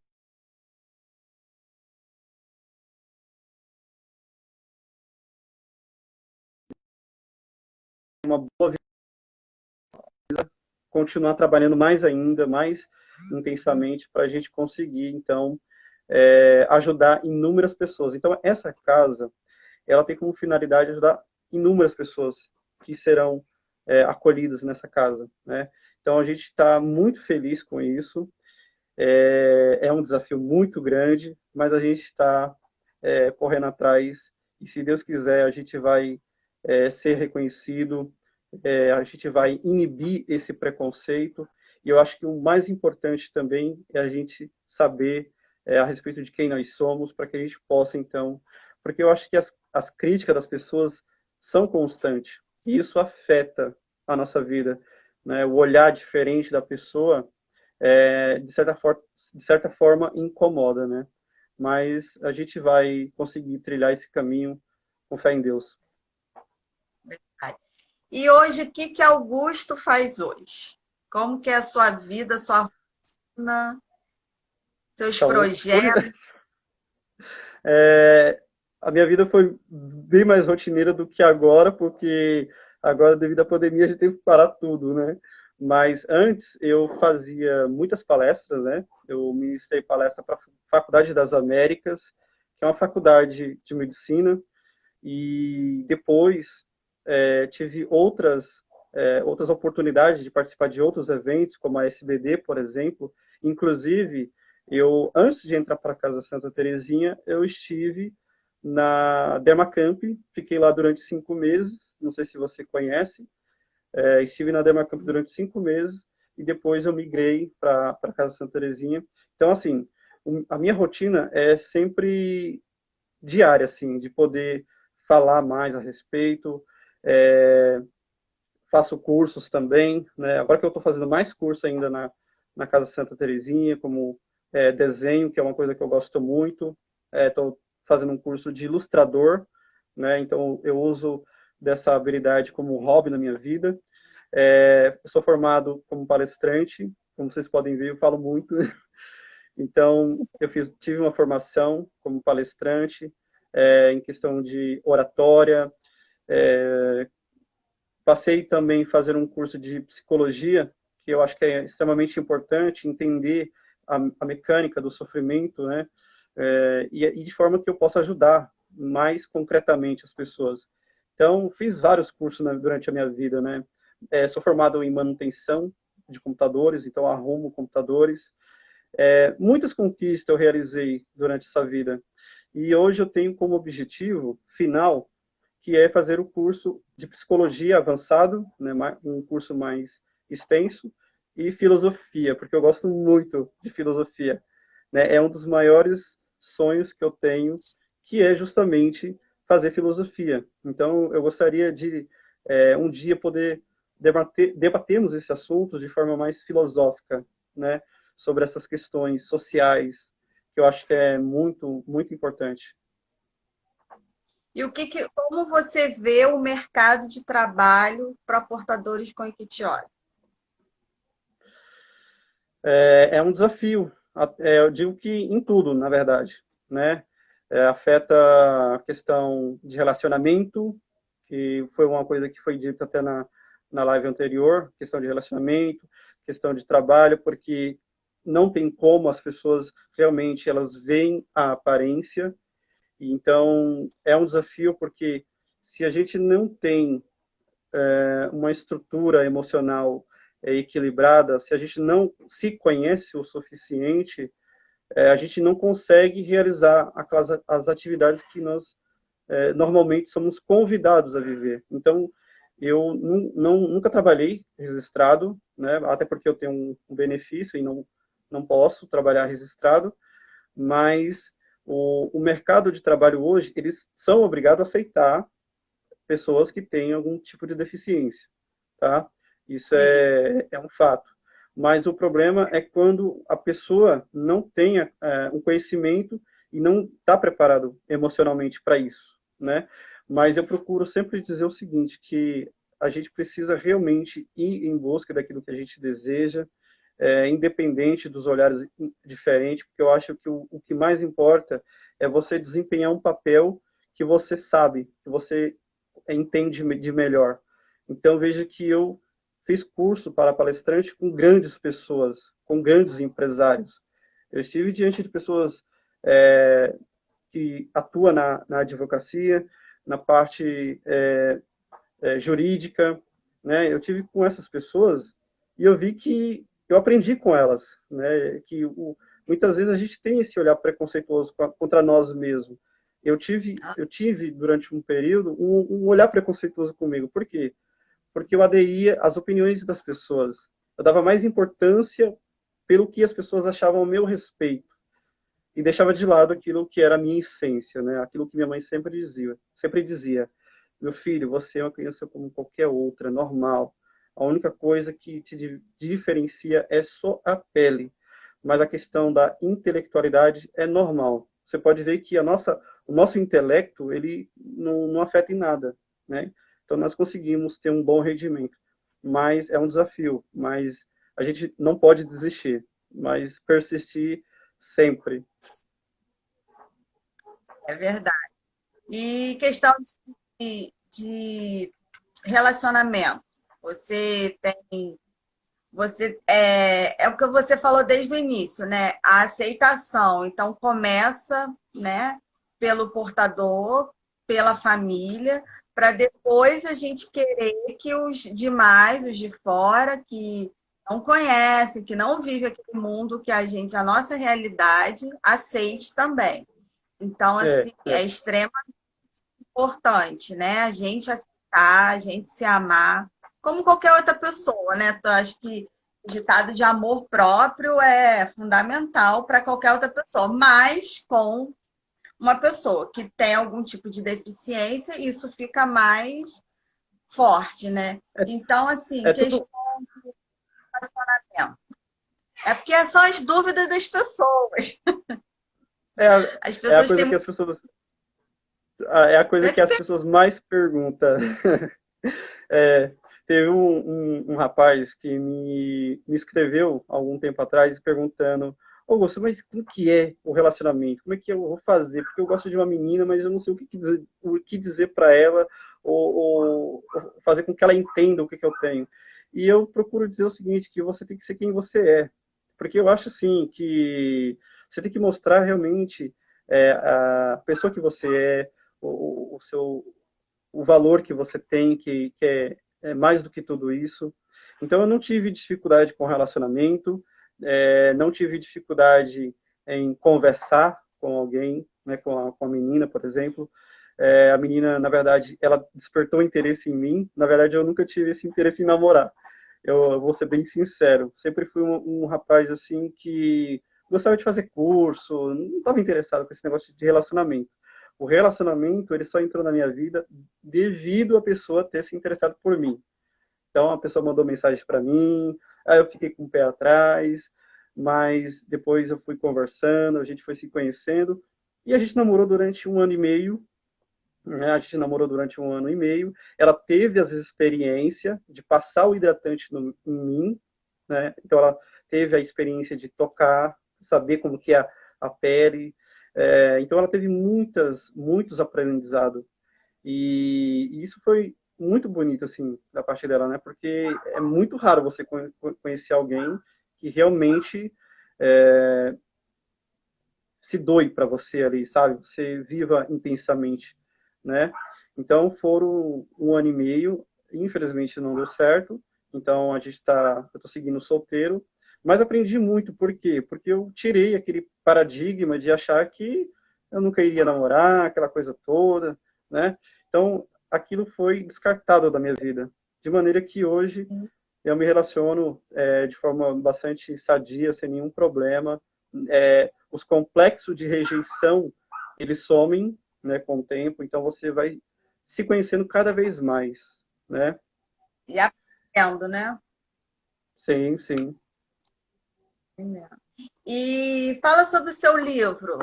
[SPEAKER 1] uma boa continuar trabalhando mais ainda, mais intensamente, para a gente conseguir, então, ajudar inúmeras pessoas. Então, essa casa, ela tem como finalidade ajudar inúmeras pessoas que serão acolhidas nessa casa, né? Então, a gente está muito feliz com isso. É um desafio muito grande, mas a gente está correndo atrás e, se Deus quiser, a gente vai ser reconhecido, a gente vai inibir esse preconceito. E eu acho que o mais importante também é a gente saber a respeito de quem nós somos, para que a gente possa, então... Porque eu acho que as críticas das pessoas são constantes, e isso afeta a nossa vida, né? O olhar diferente da pessoa, de certa forma, incomoda, né? Mas a gente vai conseguir trilhar esse caminho com fé em Deus.
[SPEAKER 2] E hoje, o que Augusto faz hoje? Como que é a sua vida, sua rotina, seus
[SPEAKER 1] Então,
[SPEAKER 2] projetos?
[SPEAKER 1] A minha vida foi bem mais rotineira do que agora, porque agora, devido à pandemia, a gente teve que parar tudo, né? Mas antes eu fazia muitas palestras, né? Eu ministrei palestra para a Faculdade das Américas, que é uma faculdade de medicina, e depois tive outras oportunidades de participar de outros eventos, como a SBD, por exemplo. Inclusive, antes de entrar para a Casa Santa Terezinha, eu estive na Dermacamp, fiquei lá durante 5 meses, não sei se você conhece, estive na Dermacamp durante 5 meses, e depois eu migrei para a Casa Santa Terezinha. Então, assim, a minha rotina é sempre diária, assim, de poder falar mais a respeito, faço cursos também, né? Agora que eu estou fazendo mais curso ainda na Casa Santa Terezinha, como desenho, que é uma coisa que eu gosto muito. Estou fazendo um curso de ilustrador, né? Então eu uso dessa habilidade como hobby na minha vida. Eu sou formado como palestrante, como vocês podem ver, eu falo muito. Então tive uma formação como palestrante em questão de oratória. Passei também a fazer um curso de psicologia, que eu acho que é extremamente importante entender a mecânica do sofrimento, né? E de forma que eu possa ajudar mais concretamente as pessoas. Então, fiz vários cursos durante a minha vida, né? Sou formado em manutenção de computadores, então arrumo computadores. Muitas conquistas eu realizei durante essa vida. E hoje eu tenho como objetivo final que é fazer o curso de psicologia avançado, né, um curso mais extenso, e filosofia, porque eu gosto muito de filosofia, né? É um dos maiores sonhos que eu tenho, que é justamente fazer filosofia. Então, eu gostaria de um dia poder debatermos esse assunto de forma mais filosófica, né, sobre essas questões sociais, que eu acho que é muito, muito importante.
[SPEAKER 2] E como você vê o mercado de trabalho para portadores com ictiose?
[SPEAKER 1] É um desafio. Eu digo que em tudo, na verdade, né? Afeta a questão de relacionamento, que foi uma coisa que foi dita até na live anterior, questão de relacionamento, questão de trabalho, porque não tem como as pessoas realmente elas veem a aparência. Então, é um desafio porque se a gente não tem uma estrutura emocional equilibrada, se a gente não se conhece o suficiente, a gente não consegue realizar as atividades que nós normalmente somos convidados a viver. Então, eu nunca trabalhei registrado, né? Até porque eu tenho um benefício e não posso trabalhar registrado, mas o mercado de trabalho hoje, eles são obrigados a aceitar pessoas que têm algum tipo de deficiência, tá? Isso é um fato. Mas o problema é quando a pessoa não tem um conhecimento e não está preparado emocionalmente para isso, né? Mas eu procuro sempre dizer o seguinte, que a gente precisa realmente ir em busca daquilo que a gente deseja, independente dos olhares diferentes, porque eu acho que o que mais importa é você desempenhar um papel que você sabe, que você entende de melhor. Então, veja que eu fiz curso para palestrante com grandes pessoas, com grandes empresários. Eu estive diante de pessoas que atua na advocacia, na parte jurídica, né? Eu tive com essas pessoas e eu vi que eu aprendi com elas, né? Que muitas vezes a gente tem esse olhar preconceituoso contra nós mesmos. Eu tive durante um período um olhar preconceituoso comigo. Por quê? Porque eu aderia às opiniões das pessoas. Eu dava mais importância pelo que as pessoas achavam ao meu respeito e deixava de lado aquilo que era a minha essência, né? Aquilo que minha mãe sempre dizia, meu filho, você é uma criança como qualquer outra, normal. A única coisa que te diferencia é só a pele, mas a questão da intelectualidade é normal. Você pode ver que o nosso intelecto, ele não afeta em nada, né? Então nós conseguimos ter um bom rendimento, mas é um desafio, mas a gente não pode desistir, mas persistir sempre.
[SPEAKER 2] É verdade. E questão de relacionamento. É o que você falou desde o início, né? A aceitação. Então começa, né, pelo portador, pela família, para depois a gente querer que os demais, os de fora, que não conhecem, que não vivem aquele mundo que a nossa realidade, aceite também. Então, assim, é extremamente importante, né? A gente aceitar, a gente se amar, como qualquer outra pessoa, né? Eu acho que o ditado de amor próprio é fundamental para qualquer outra pessoa, mas com uma pessoa que tem algum tipo de deficiência, isso fica mais forte, né? Então, assim, questão de relacionamento. É porque são as dúvidas das pessoas. As
[SPEAKER 1] É a
[SPEAKER 2] pessoas
[SPEAKER 1] coisa
[SPEAKER 2] têm
[SPEAKER 1] que as pessoas é a coisa que as pessoas mais perguntam. Teve um rapaz que me escreveu há algum tempo atrás perguntando: Augusto, mas como que é o relacionamento? Como é que eu vou fazer? Porque eu gosto de uma menina, mas eu não sei o que dizer para ela ou fazer com que ela entenda o que eu tenho. E eu procuro dizer o seguinte, que você tem que ser quem você é. Porque eu acho, assim, que você tem que mostrar realmente a pessoa que você é, o valor que você tem, que é mais do que tudo isso. Então, eu não tive dificuldade com relacionamento, não tive dificuldade em conversar com alguém, né, com a menina, por exemplo. A menina, na verdade, ela despertou interesse em mim. Na verdade, eu nunca tive esse interesse em namorar. Eu vou ser bem sincero. Sempre fui um rapaz, assim, que gostava de fazer curso, não estava interessado com esse negócio de relacionamento. O relacionamento, ele só entrou na minha vida devido a pessoa ter se interessado por mim. Então, a pessoa mandou mensagem para mim, aí eu fiquei com o pé atrás, mas depois eu fui conversando, a gente foi se conhecendo, e a gente namorou durante 1 ano e meio, né? A gente namorou durante 1 ano e meio, ela teve as experiências de passar o hidratante em mim, né? Então, ela teve a experiência de tocar, saber como que é a pele, então ela teve muitos aprendizados. E isso foi muito bonito, assim, da parte dela, né? Porque é muito raro você conhecer alguém que realmente se doe para você ali, sabe? Você viva intensamente, né? Então foram 1 ano e meio, infelizmente não deu certo, então eu tô seguindo solteiro, mas aprendi muito, por quê? Porque eu tirei aquele paradigma de achar que eu nunca iria namorar, aquela coisa toda, né? Então aquilo foi descartado da minha vida, de maneira que hoje eu me relaciono de forma bastante sadia, sem nenhum problema. Os complexos de rejeição, eles somem, né, com o tempo, então você vai se conhecendo cada vez mais, né?
[SPEAKER 2] e aprendendo, né?
[SPEAKER 1] Sim, sim.
[SPEAKER 2] E fala sobre o seu livro.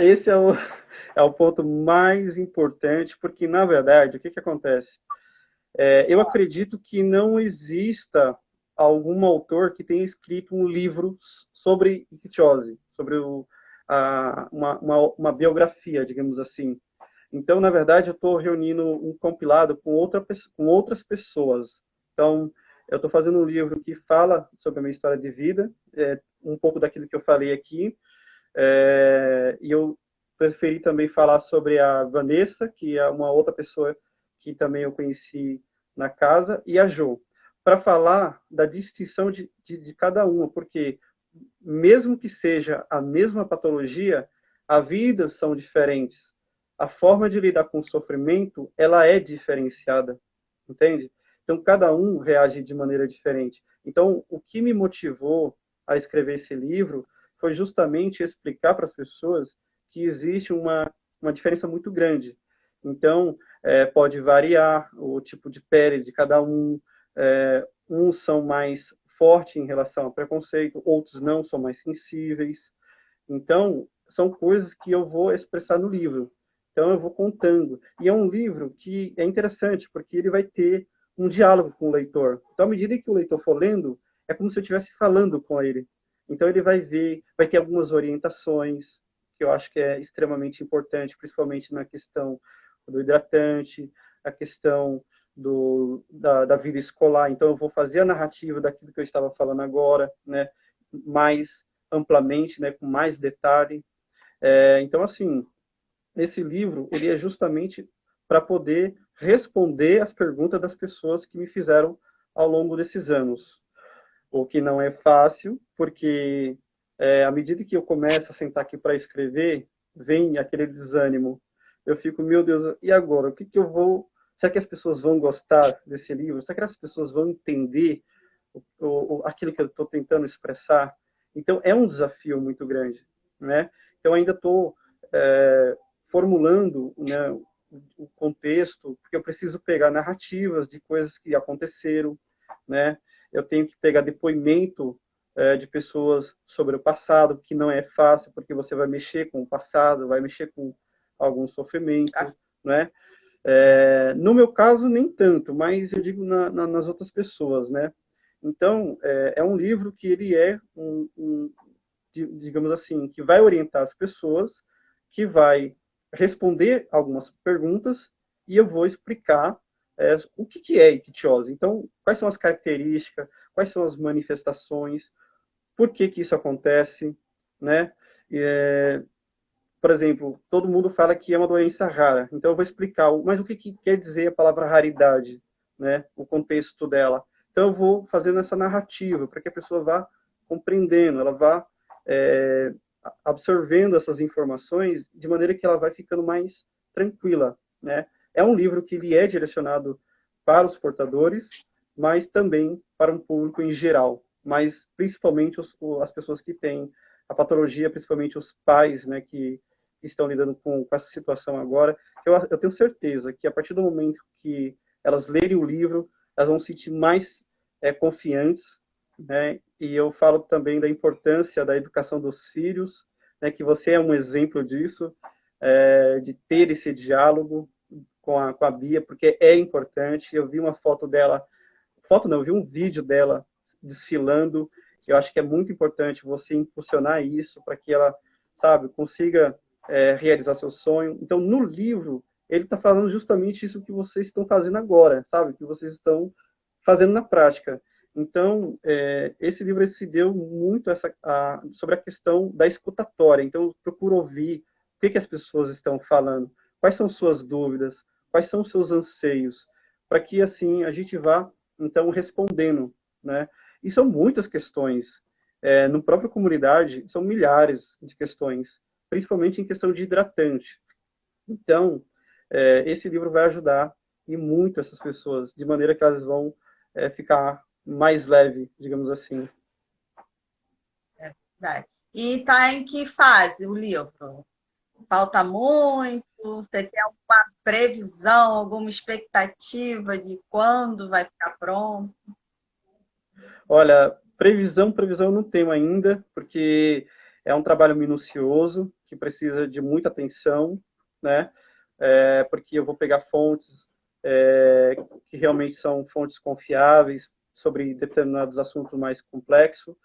[SPEAKER 1] Esse é o ponto mais importante, porque, na verdade, o que acontece? Eu acredito que não exista algum autor que tenha escrito um livro sobre ictiose, sobre uma biografia, digamos assim. Então, na verdade, eu estou reunindo um compilado com outras pessoas. Então, eu estou fazendo um livro que fala sobre a minha história de vida, um pouco daquilo que eu falei aqui, e eu preferi também falar sobre a Vanessa, que é uma outra pessoa que também eu conheci na casa, e a Jo, para falar da distinção de cada uma, porque mesmo que seja a mesma patologia, as vidas são diferentes. A forma de lidar com o sofrimento, ela é diferenciada, entende? Então, cada um reage de maneira diferente. Então, o que me motivou a escrever esse livro foi justamente explicar para as pessoas que existe uma diferença muito grande. Então, pode variar o tipo de pele de cada um, uns são mais fortes em relação ao preconceito, outros não, são mais sensíveis. Então, são coisas que eu vou expressar no livro. Então, eu vou contando. E é um livro que é interessante, porque ele vai ter um diálogo com o leitor. Então, à medida que o leitor for lendo, é como se eu estivesse falando com ele. Então, ele vai ver, vai ter algumas orientações, que eu acho que é extremamente importante, principalmente na questão do hidratante, a questão da vida escolar. Então, eu vou fazer a narrativa daquilo que eu estava falando agora, né, mais amplamente, né, com mais detalhe. Então, assim, esse livro, ele é justamente para poder responder as perguntas das pessoas que me fizeram ao longo desses anos. O que não é fácil, porque à medida que eu começo a sentar aqui para escrever, vem aquele desânimo. Eu fico, meu Deus, e agora? O que eu vou... Será que as pessoas vão gostar desse livro? Será que as pessoas vão entender aquilo que eu estou tentando expressar? Então, é um desafio muito grande, né? Então, ainda estou formulando, né, o contexto, porque eu preciso pegar narrativas de coisas que aconteceram, né? Eu tenho que pegar depoimento de pessoas sobre o passado, que não é fácil, porque você vai mexer com o passado, vai mexer com algum sofrimento, né? No meu caso, nem tanto, mas eu digo nas outras pessoas, né? Então, é um livro que ele é digamos assim, que vai orientar as pessoas, que vai responder algumas perguntas e eu vou explicar o que é ictiose. Então, quais são as características, quais são as manifestações, por que isso acontece, né? Por exemplo, todo mundo fala que é uma doença rara, então eu vou explicar, mas o que quer dizer a palavra raridade, né? O contexto dela. Então eu vou fazendo essa narrativa para que a pessoa vá compreendendo, ela vá absorvendo essas informações de maneira que ela vai ficando mais tranquila, né? É um livro que ele é direcionado para os portadores, mas também para um público em geral, mas principalmente as pessoas que têm a patologia, principalmente os pais, né, que estão lidando com essa situação agora. Eu tenho certeza que a partir do momento que elas lerem o livro, elas vão se sentir mais confiantes, né? E eu falo também da importância da educação dos filhos, né, que você é um exemplo disso, de ter esse diálogo com a Bia, porque é importante. Eu vi uma foto dela, eu vi um vídeo dela desfilando. Eu acho que é muito importante você impulsionar isso para que ela, sabe, consiga realizar seu sonho. Então, no livro, ele está falando justamente isso que vocês estão fazendo agora, sabe, que vocês estão fazendo na prática. Então, esse livro se deu muito sobre a questão da escutatória. Então, eu procuro ouvir o que as pessoas estão falando, quais são suas dúvidas, quais são os seus anseios, para que, assim, a gente vá, então, respondendo, né? E são muitas questões. No próprio comunidade, são milhares de questões, principalmente em questão de hidratante. Então, esse livro vai ajudar e muito essas pessoas, de maneira que elas vão ficar mais leve, digamos assim.
[SPEAKER 2] E está em que fase o livro? Falta muito? Você tem alguma previsão, alguma expectativa de quando vai ficar pronto?
[SPEAKER 1] Olha, previsão eu não tenho ainda, porque é um trabalho minucioso, que precisa de muita atenção, né? Porque eu vou pegar fontes que realmente são fontes confiáveis sobre determinados assuntos mais complexos.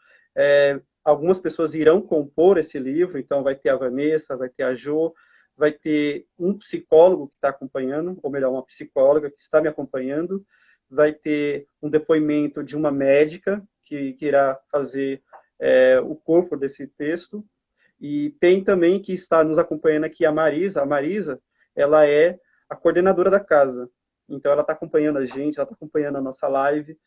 [SPEAKER 1] Algumas pessoas irão compor esse livro, então vai ter a Vanessa, vai ter a Jo, vai ter um psicólogo que está acompanhando, ou melhor, uma psicóloga que está me acompanhando, vai ter um depoimento de uma médica que irá fazer o corpo desse texto, e tem também que está nos acompanhando aqui a Marisa. A Marisa, ela é a coordenadora da casa, então ela está acompanhando a gente, ela está acompanhando a nossa live,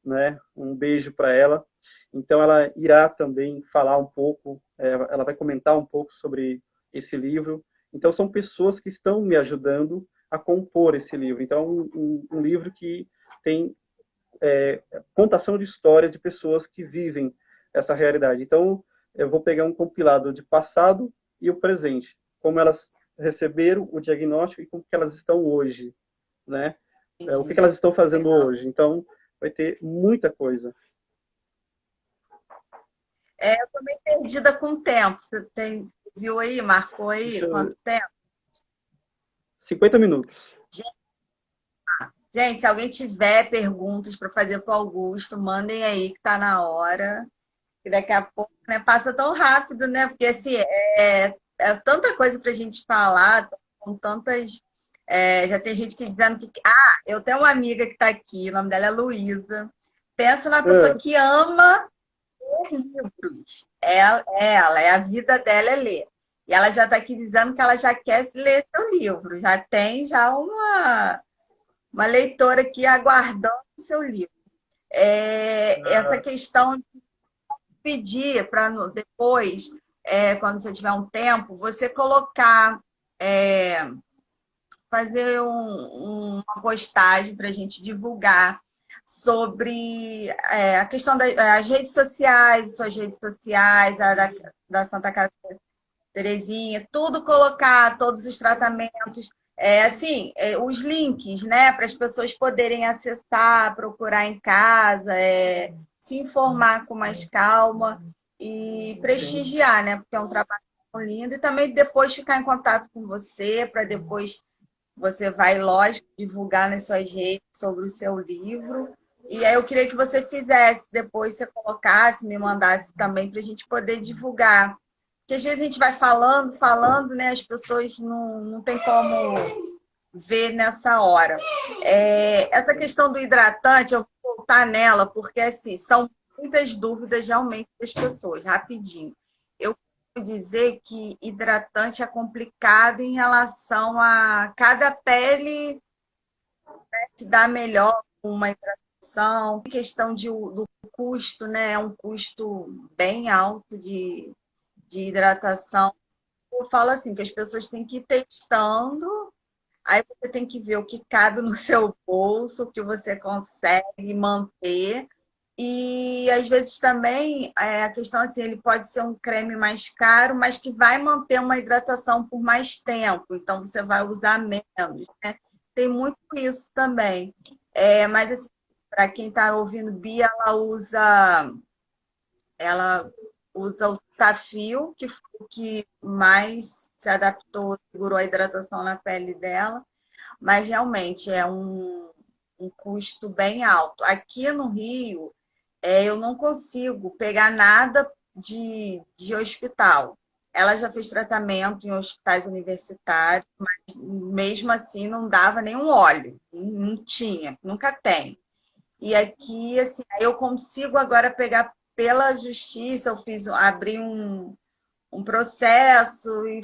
[SPEAKER 1] né? Um beijo para ela. Então ela irá também falar um pouco, ela vai comentar um pouco sobre esse livro. Então são pessoas que estão me ajudando a compor esse livro. Então um livro que tem contação de história de pessoas que vivem essa realidade. Então eu vou pegar um compilado de passado e o presente, como elas receberam o diagnóstico e como que elas estão hoje, né? O que elas estão fazendo hoje. Então vai ter muita coisa.
[SPEAKER 2] Eu tô meio perdida com o tempo. Você viu aí, marcou aí quanto tempo?
[SPEAKER 1] 50 minutos.
[SPEAKER 2] Gente, se alguém tiver perguntas para fazer para o Augusto, mandem aí que está na hora. Que daqui a pouco, né, passa tão rápido, né? Porque assim, é tanta coisa para a gente falar, com tantas. Já tem gente que dizendo que. Ah, eu tenho uma amiga que está aqui, o nome dela é Luísa. Pensa numa pessoa que ama ler livros. A vida dela é ler. E ela já está aqui dizendo que ela já quer ler seu livro. Já tem uma leitora aqui aguardando o seu livro. Essa questão de pedir para depois, quando você tiver um tempo, você colocar, fazer uma postagem para a gente divulgar sobre a questão das redes sociais, suas redes sociais, da Santa Casa Terezinha, tudo colocar, todos os tratamentos, os links, né, para as pessoas poderem acessar, procurar em casa, se informar com mais calma e prestigiar, né, porque é um trabalho tão lindo, e também depois ficar em contato com você, para depois você vai, lógico, divulgar nas suas redes sobre o seu livro. E aí eu queria que você fizesse, depois você colocasse, me mandasse também, para a gente poder divulgar. Porque às vezes a gente vai falando, né? As pessoas não tem como ver nessa hora. Essa questão do hidratante, eu vou voltar nela, porque assim, são muitas dúvidas realmente das pessoas, rapidinho. Eu vou dizer que hidratante é complicado em relação a cada pele, né, se dá melhor uma hidratação. A questão do custo, né? É um custo bem alto de hidratação. Eu falo assim, que as pessoas têm que ir testando, aí você tem que ver o que cabe no seu bolso, o que você consegue manter. E às vezes também a questão assim, ele pode ser um creme mais caro, mas que vai manter uma hidratação por mais tempo, então você vai usar menos, né? Tem muito isso também. Mas assim, para quem está ouvindo, Bia, ela usa o Tafil, que foi o que mais se adaptou, segurou a hidratação na pele dela, mas realmente é um custo bem alto. Aqui no Rio, eu não consigo pegar nada de hospital. Ela já fez tratamento em hospitais universitários, mas mesmo assim não dava nenhum óleo, não tinha, nunca tem. E aqui, assim, eu consigo agora pegar pela justiça, abri um processo e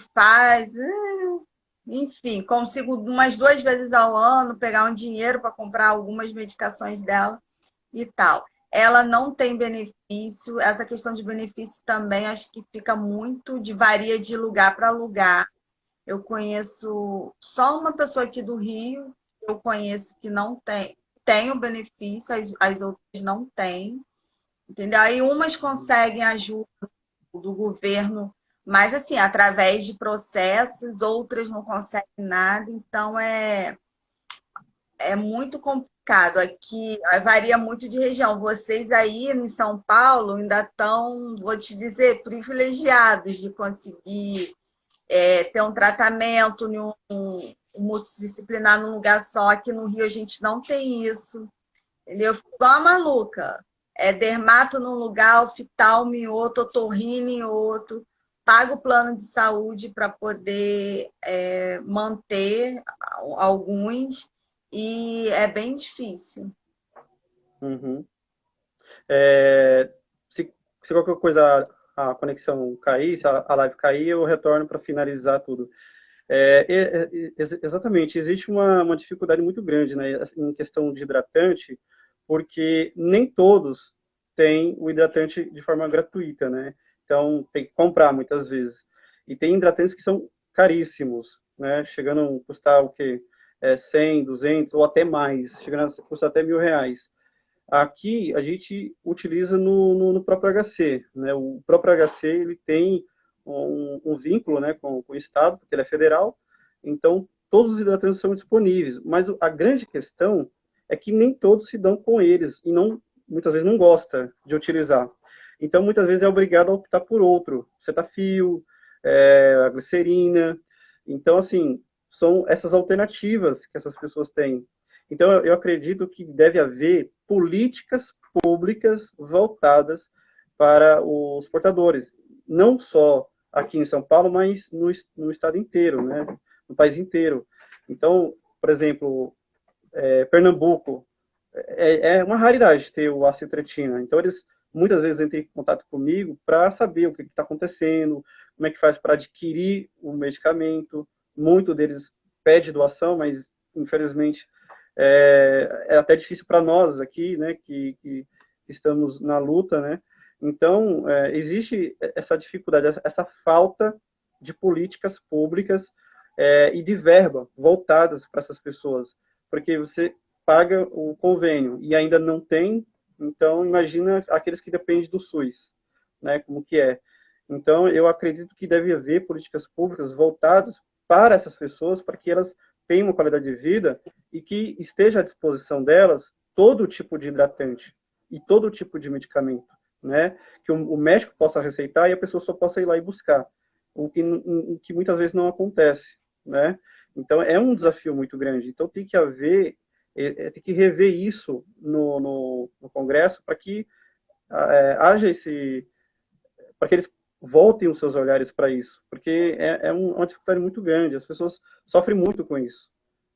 [SPEAKER 2] enfim, consigo umas 2 vezes ao ano pegar um dinheiro para comprar algumas medicações dela e tal. Ela não tem benefício, essa questão de benefício também acho que fica varia de lugar para lugar. Eu conheço só uma pessoa aqui do Rio, eu conheço que não tem o benefício, as outras não têm, entendeu? Aí umas conseguem ajuda do governo, mas assim, através de processos, outras não conseguem nada, então é muito complicado. Aqui varia muito de região. Vocês aí em São Paulo ainda estão, vou te dizer, privilegiados de conseguir ter um tratamento multidisciplinar num lugar só. Aqui no Rio a gente não tem isso. Entendeu? Eu fico igual a maluca. Dermato num lugar, oftalmo em outro, otorrino em outro. Pago o plano de saúde para poder manter alguns, e é bem difícil.
[SPEAKER 1] Uhum. É, se qualquer coisa a conexão cair, se a live cair, eu retorno para finalizar tudo. Exatamente, existe uma dificuldade muito grande, né, em questão de hidratante, porque nem todos têm o hidratante de forma gratuita, né? Então tem que comprar muitas vezes. E tem hidratantes que são caríssimos, né? Chegando a custar o quê? 100, 200 ou até mais, chegando a custar até R$ 1.000. Aqui a gente utiliza no próprio HC, né? O próprio HC ele tem um vínculo, né, com o Estado, porque ele é federal, então todos os hidratantes são disponíveis, mas a grande questão é que nem todos se dão com eles e muitas vezes não gosta de utilizar. Então muitas vezes é obrigado a optar por outro, Cetaphil, a glicerina. Então assim, são essas alternativas que essas pessoas têm. Então, eu acredito que deve haver políticas públicas voltadas para os portadores, não só aqui em São Paulo, mas no estado inteiro, né? No país inteiro. Então, por exemplo, Pernambuco, é uma raridade ter o acitretina. Então, eles muitas vezes entram em contato comigo para saber o que está acontecendo, como é que faz para adquirir o medicamento. Muito deles pede doação, mas, infelizmente, é até difícil para nós aqui, né, que estamos na luta, né? Então, existe essa dificuldade, essa falta de políticas públicas e de verba voltadas para essas pessoas, porque você paga o convênio e ainda não tem, então imagina aqueles que dependem do SUS, né, como que é. Então, eu acredito que deve haver políticas públicas voltadas para essas pessoas, para que elas tenham uma qualidade de vida e que esteja à disposição delas todo tipo de hidratante e todo tipo de medicamento, né? Que o médico possa receitar e a pessoa só possa ir lá e buscar, o que muitas vezes não acontece, né? Então, é um desafio muito grande. Então, tem que haver, tem que rever isso no Congresso para que haja para que eles voltem os seus olhares para isso, porque é uma dificuldade muito grande, as pessoas sofrem muito com isso,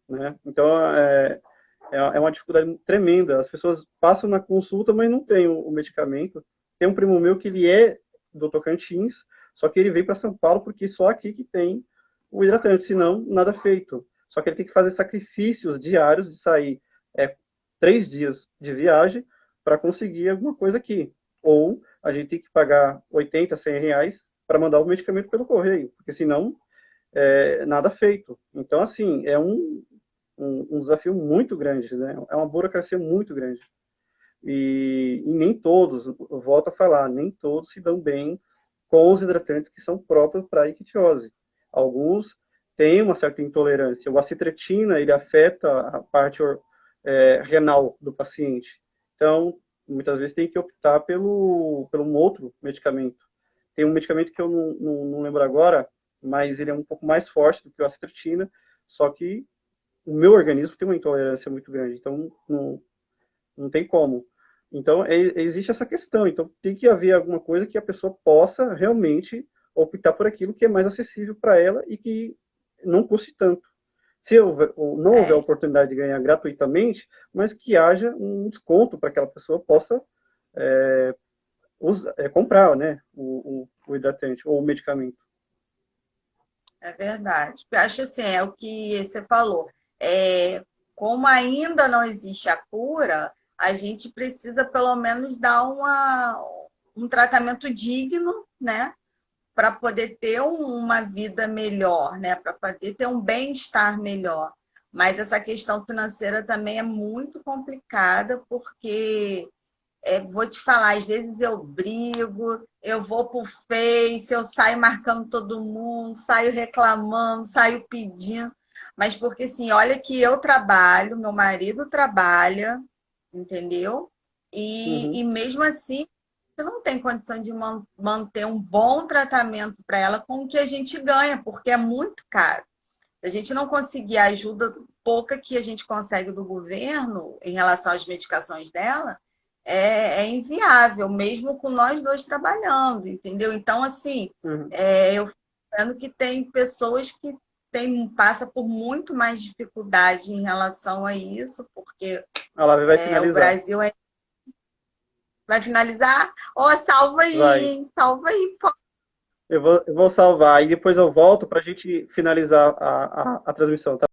[SPEAKER 1] né? Então, é uma dificuldade tremenda, as pessoas passam na consulta, mas não tem o medicamento. Tem um primo meu que ele é do Tocantins, só que ele veio para São Paulo porque só aqui que tem o hidratante, senão nada feito. Só que ele tem que fazer sacrifícios diários de sair 3 dias de viagem para conseguir alguma coisa aqui. Ou a gente tem que pagar 80, 100 reais para mandar o medicamento pelo correio, porque senão nada feito. Então, assim, é um desafio muito grande, né? É uma burocracia muito grande. E nem todos, eu volto a falar, nem todos se dão bem com os hidratantes que são próprios para a ictiose. Alguns têm uma certa intolerância. O acitretina, ele afeta a parte renal do paciente. Então, muitas vezes tem que optar pelo um outro medicamento. Tem um medicamento que eu não lembro agora, mas ele é um pouco mais forte do que o acitretina, só que o meu organismo tem uma intolerância muito grande, então não tem como. Então, existe essa questão. Então, tem que haver alguma coisa que a pessoa possa realmente optar por aquilo que é mais acessível para ela e que não custe tanto. Se não houver oportunidade de ganhar gratuitamente, mas que haja um desconto para que aquela pessoa possa comprar, né, o hidratante ou o medicamento.
[SPEAKER 2] É verdade. Eu acho assim, é o que você falou. Como ainda não existe a cura, a gente precisa pelo menos dar um tratamento digno, né? Para poder ter uma vida melhor, né? Para poder ter um bem-estar melhor. Mas essa questão financeira também é muito complicada, porque vou te falar, às vezes eu brigo, eu vou pro Face, eu saio marcando todo mundo, saio reclamando, saio pedindo, mas porque assim, olha que eu trabalho, meu marido trabalha, entendeu? E mesmo assim, você não tem condição de manter um bom tratamento para ela com o que a gente ganha, porque é muito caro. Se a gente não conseguir a ajuda pouca que a gente consegue do governo em relação às medicações dela, é inviável, mesmo com nós dois trabalhando, entendeu? Então, assim, eu fico vendo que tem pessoas que passa por muito mais dificuldade em relação a isso, porque
[SPEAKER 1] A Lávia vai finalizar.
[SPEAKER 2] o Brasil Vai finalizar? Ó, salva aí,
[SPEAKER 1] Vai.
[SPEAKER 2] hein? Salva aí, por favor.
[SPEAKER 1] Eu vou salvar e depois eu volto para a gente finalizar a transmissão, tá?